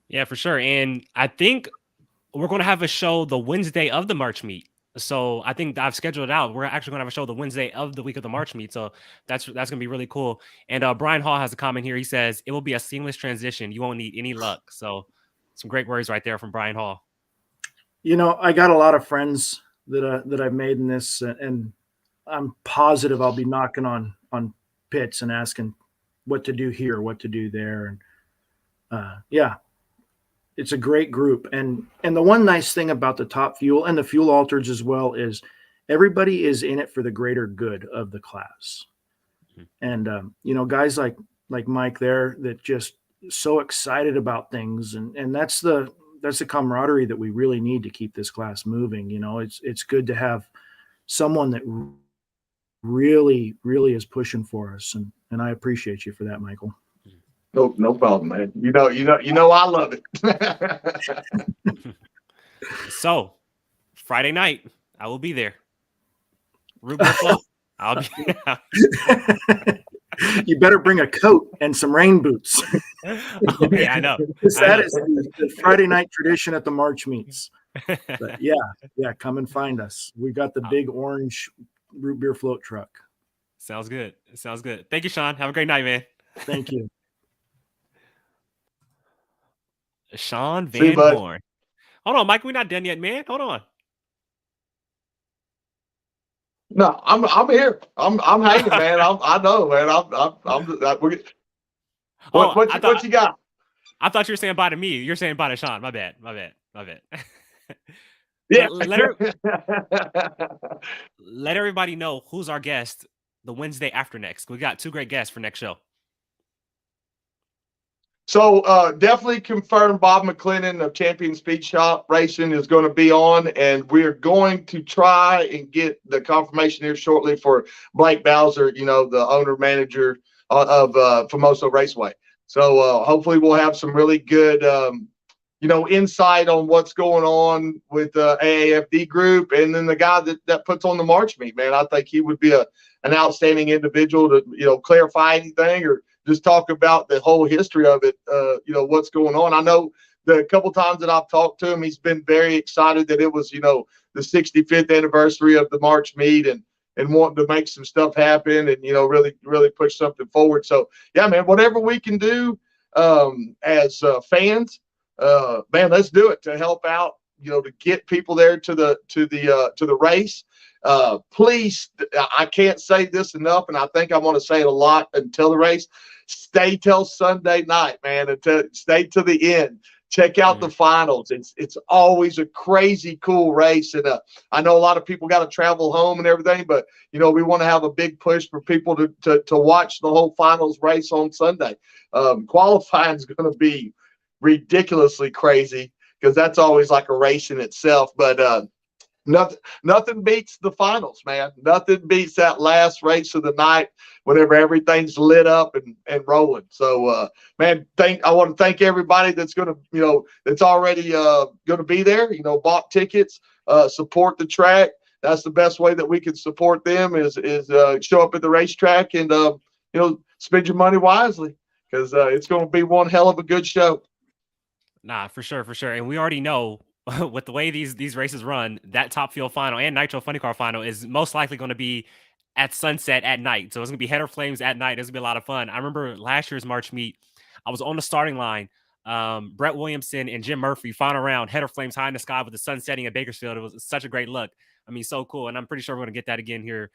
Yeah, for sure. And I think we're going to have a show the Wednesday of the March meet. So I think I've scheduled it out. We're actually going to have a show the Wednesday of the week of the March meet. So that's going to be really cool. And Brian Hall has a comment here. He says it will be a seamless transition. You won't need any luck. So some great words right there from Brian Hall. I got a lot of friends that I've made in this, and I'm positive I'll be knocking on pits and asking what to do here, what to do there. And yeah, it's a great group. And the one nice thing about the Top Fuel and the Fuel Altereds as well is everybody is in it for the greater good of the class. Mm-hmm. And guys like Mike there that just so excited about things, and that's the camaraderie that we really need to keep this class moving. It's good to have someone that really, really is pushing for us, and I appreciate you for that, Michael. No problem, man. You know, I love it. So Friday night, I will be there. Root beer float. I'll be. You better bring a coat and some rain boots. Oh, yeah, I know. That is the Friday night tradition at the March meets. But yeah, come and find us. We got the big orange root beer float truck. Sounds good. Sounds good. Thank you, Shawn. Have a great night, man. Thank you. Shawn Van Horn. Hold on, Mike. We're not done yet, man. Hold on. No, I'm here. I'm hanging, man. I know, man. What you got? I thought you were saying bye to me. You're saying bye to Shawn. My bad. Yeah. Let everybody know who's our guest the Wednesday after next. We got 2 great guests for next show. So definitely confirm Bob McClennan of Champion Speed Shop Racing is going to be on, and we're going to try and get the confirmation here shortly for Blake Bowser, the owner manager of Famoso Raceway. So hopefully we'll have some really good insight on what's going on with the AAFD group, and then the guy that puts on the March meet, man. I think he would be an outstanding individual to clarify anything or just talk about the whole history of it, what's going on. I know the couple times that I've talked to him, he's been very excited that it was, the 65th anniversary of the March meet and wanting to make some stuff happen and, really, really push something forward. So, yeah, man, whatever we can do as fans, man, let's do it to help out, to get people there to the race. Please, I can't say this enough, and I think I want to say it a lot until the race. Stay till Sunday night, man. Stay to the end. Check out the finals. It's always a crazy cool race, and I know a lot of people got to travel home and everything, but we want to have a big push for people to watch the whole finals race on Sunday. Qualifying is going to be ridiculously crazy because that's always like a race in itself, but nothing beats the finals, man. Nothing beats that last race of the night whenever everything's lit up and rolling. So, man, I want to thank everybody that's going to, that's already going to be there, bought tickets, support the track. That's the best way that we can support them is show up at the racetrack and, spend your money wisely because it's going to be one hell of a good show. Nah, for sure. And we already know with the way these races run, that Top Fuel final and Nitro Funny Car final is most likely going to be at sunset at night. So it's going to be Header Flames at night. It's going to be a lot of fun. I remember last year's March meet, I was on the starting line. Brett Williamson and Jim Murphy, final round, Header Flames high in the sky with the sun setting at Bakersfield. It was such a great look. I mean, so cool. And I'm pretty sure we're going to get that again here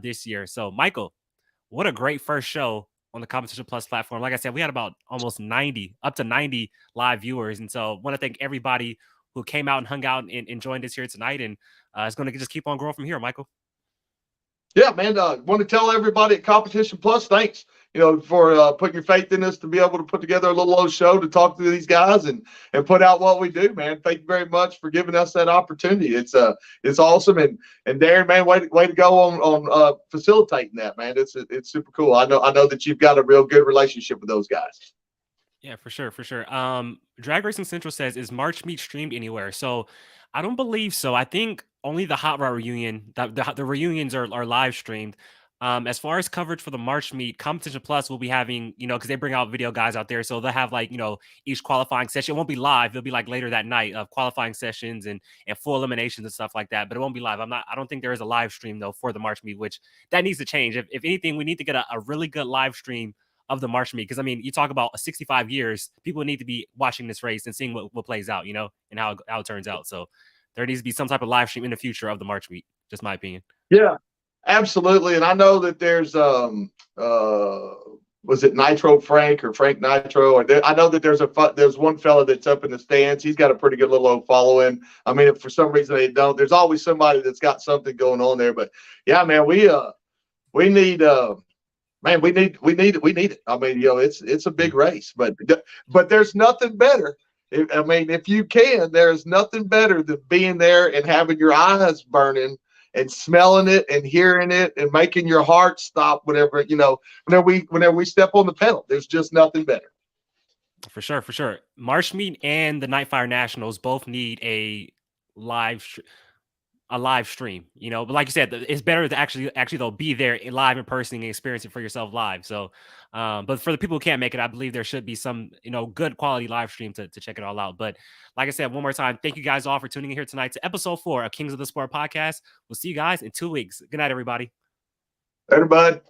this year. So, Michael, what a great first show on the Competition Plus platform. Like I said, we had about almost 90 live viewers. And so I want to thank everybody who came out and hung out and joined us here tonight. And it's going to just keep on growing from here, Michael. Yeah, man. Want to tell everybody at Competition Plus, thanks, for putting your faith in us to be able to put together a little old show to talk to these guys and put out what we do, man. Thank you very much for giving us that opportunity. It's awesome. And Darren, man, way to go on facilitating that, man. It's super cool. I know that you've got a real good relationship with those guys. Yeah, for sure. Drag Racing Central says, is March meet streamed anywhere? So I don't believe so. I think only the Hot Rod reunion, the reunions are live streamed. As far as coverage for the March meet, Competition Plus will be having, because they bring out video guys out there. So they'll have each qualifying session. It won't be live. It'll be later that night of qualifying sessions and full eliminations and stuff like that. But it won't be live. I don't think there is a live stream though for the March meet, which that needs to change. If anything, we need to get a really good live stream of the March meet. Because you talk about 65 years, people need to be watching this race and seeing what plays out, and how it turns out. So there needs to be some type of live stream in the future of the March meet. Just my opinion. Yeah, absolutely. And I know that there's was it Nitro Frank or Frank Nitro? I know that there's one fella that's up in the stands. He's got a pretty good little old following. If for some reason they don't, there's always somebody that's got something going on there. But yeah, man, we need we need it. It's a big race, but there's nothing better. If you can, there's nothing better than being there and having your eyes burning and smelling it and hearing it and making your heart stop whenever we step on the pedal. There's just nothing better. For sure, for sure. Marsh Meet and the Nightfire Nationals both need a live stream, but like you said, it's better to actually they'll be there live in person and experience it for yourself live. So but for the people who can't make it, I believe there should be some good quality live stream to check it all out. But like I said, one more time, thank you guys all for tuning in here tonight to episode 4 of Kings of the Sport podcast. We'll see you guys in 2 weeks. Good night, everybody. Later, bud.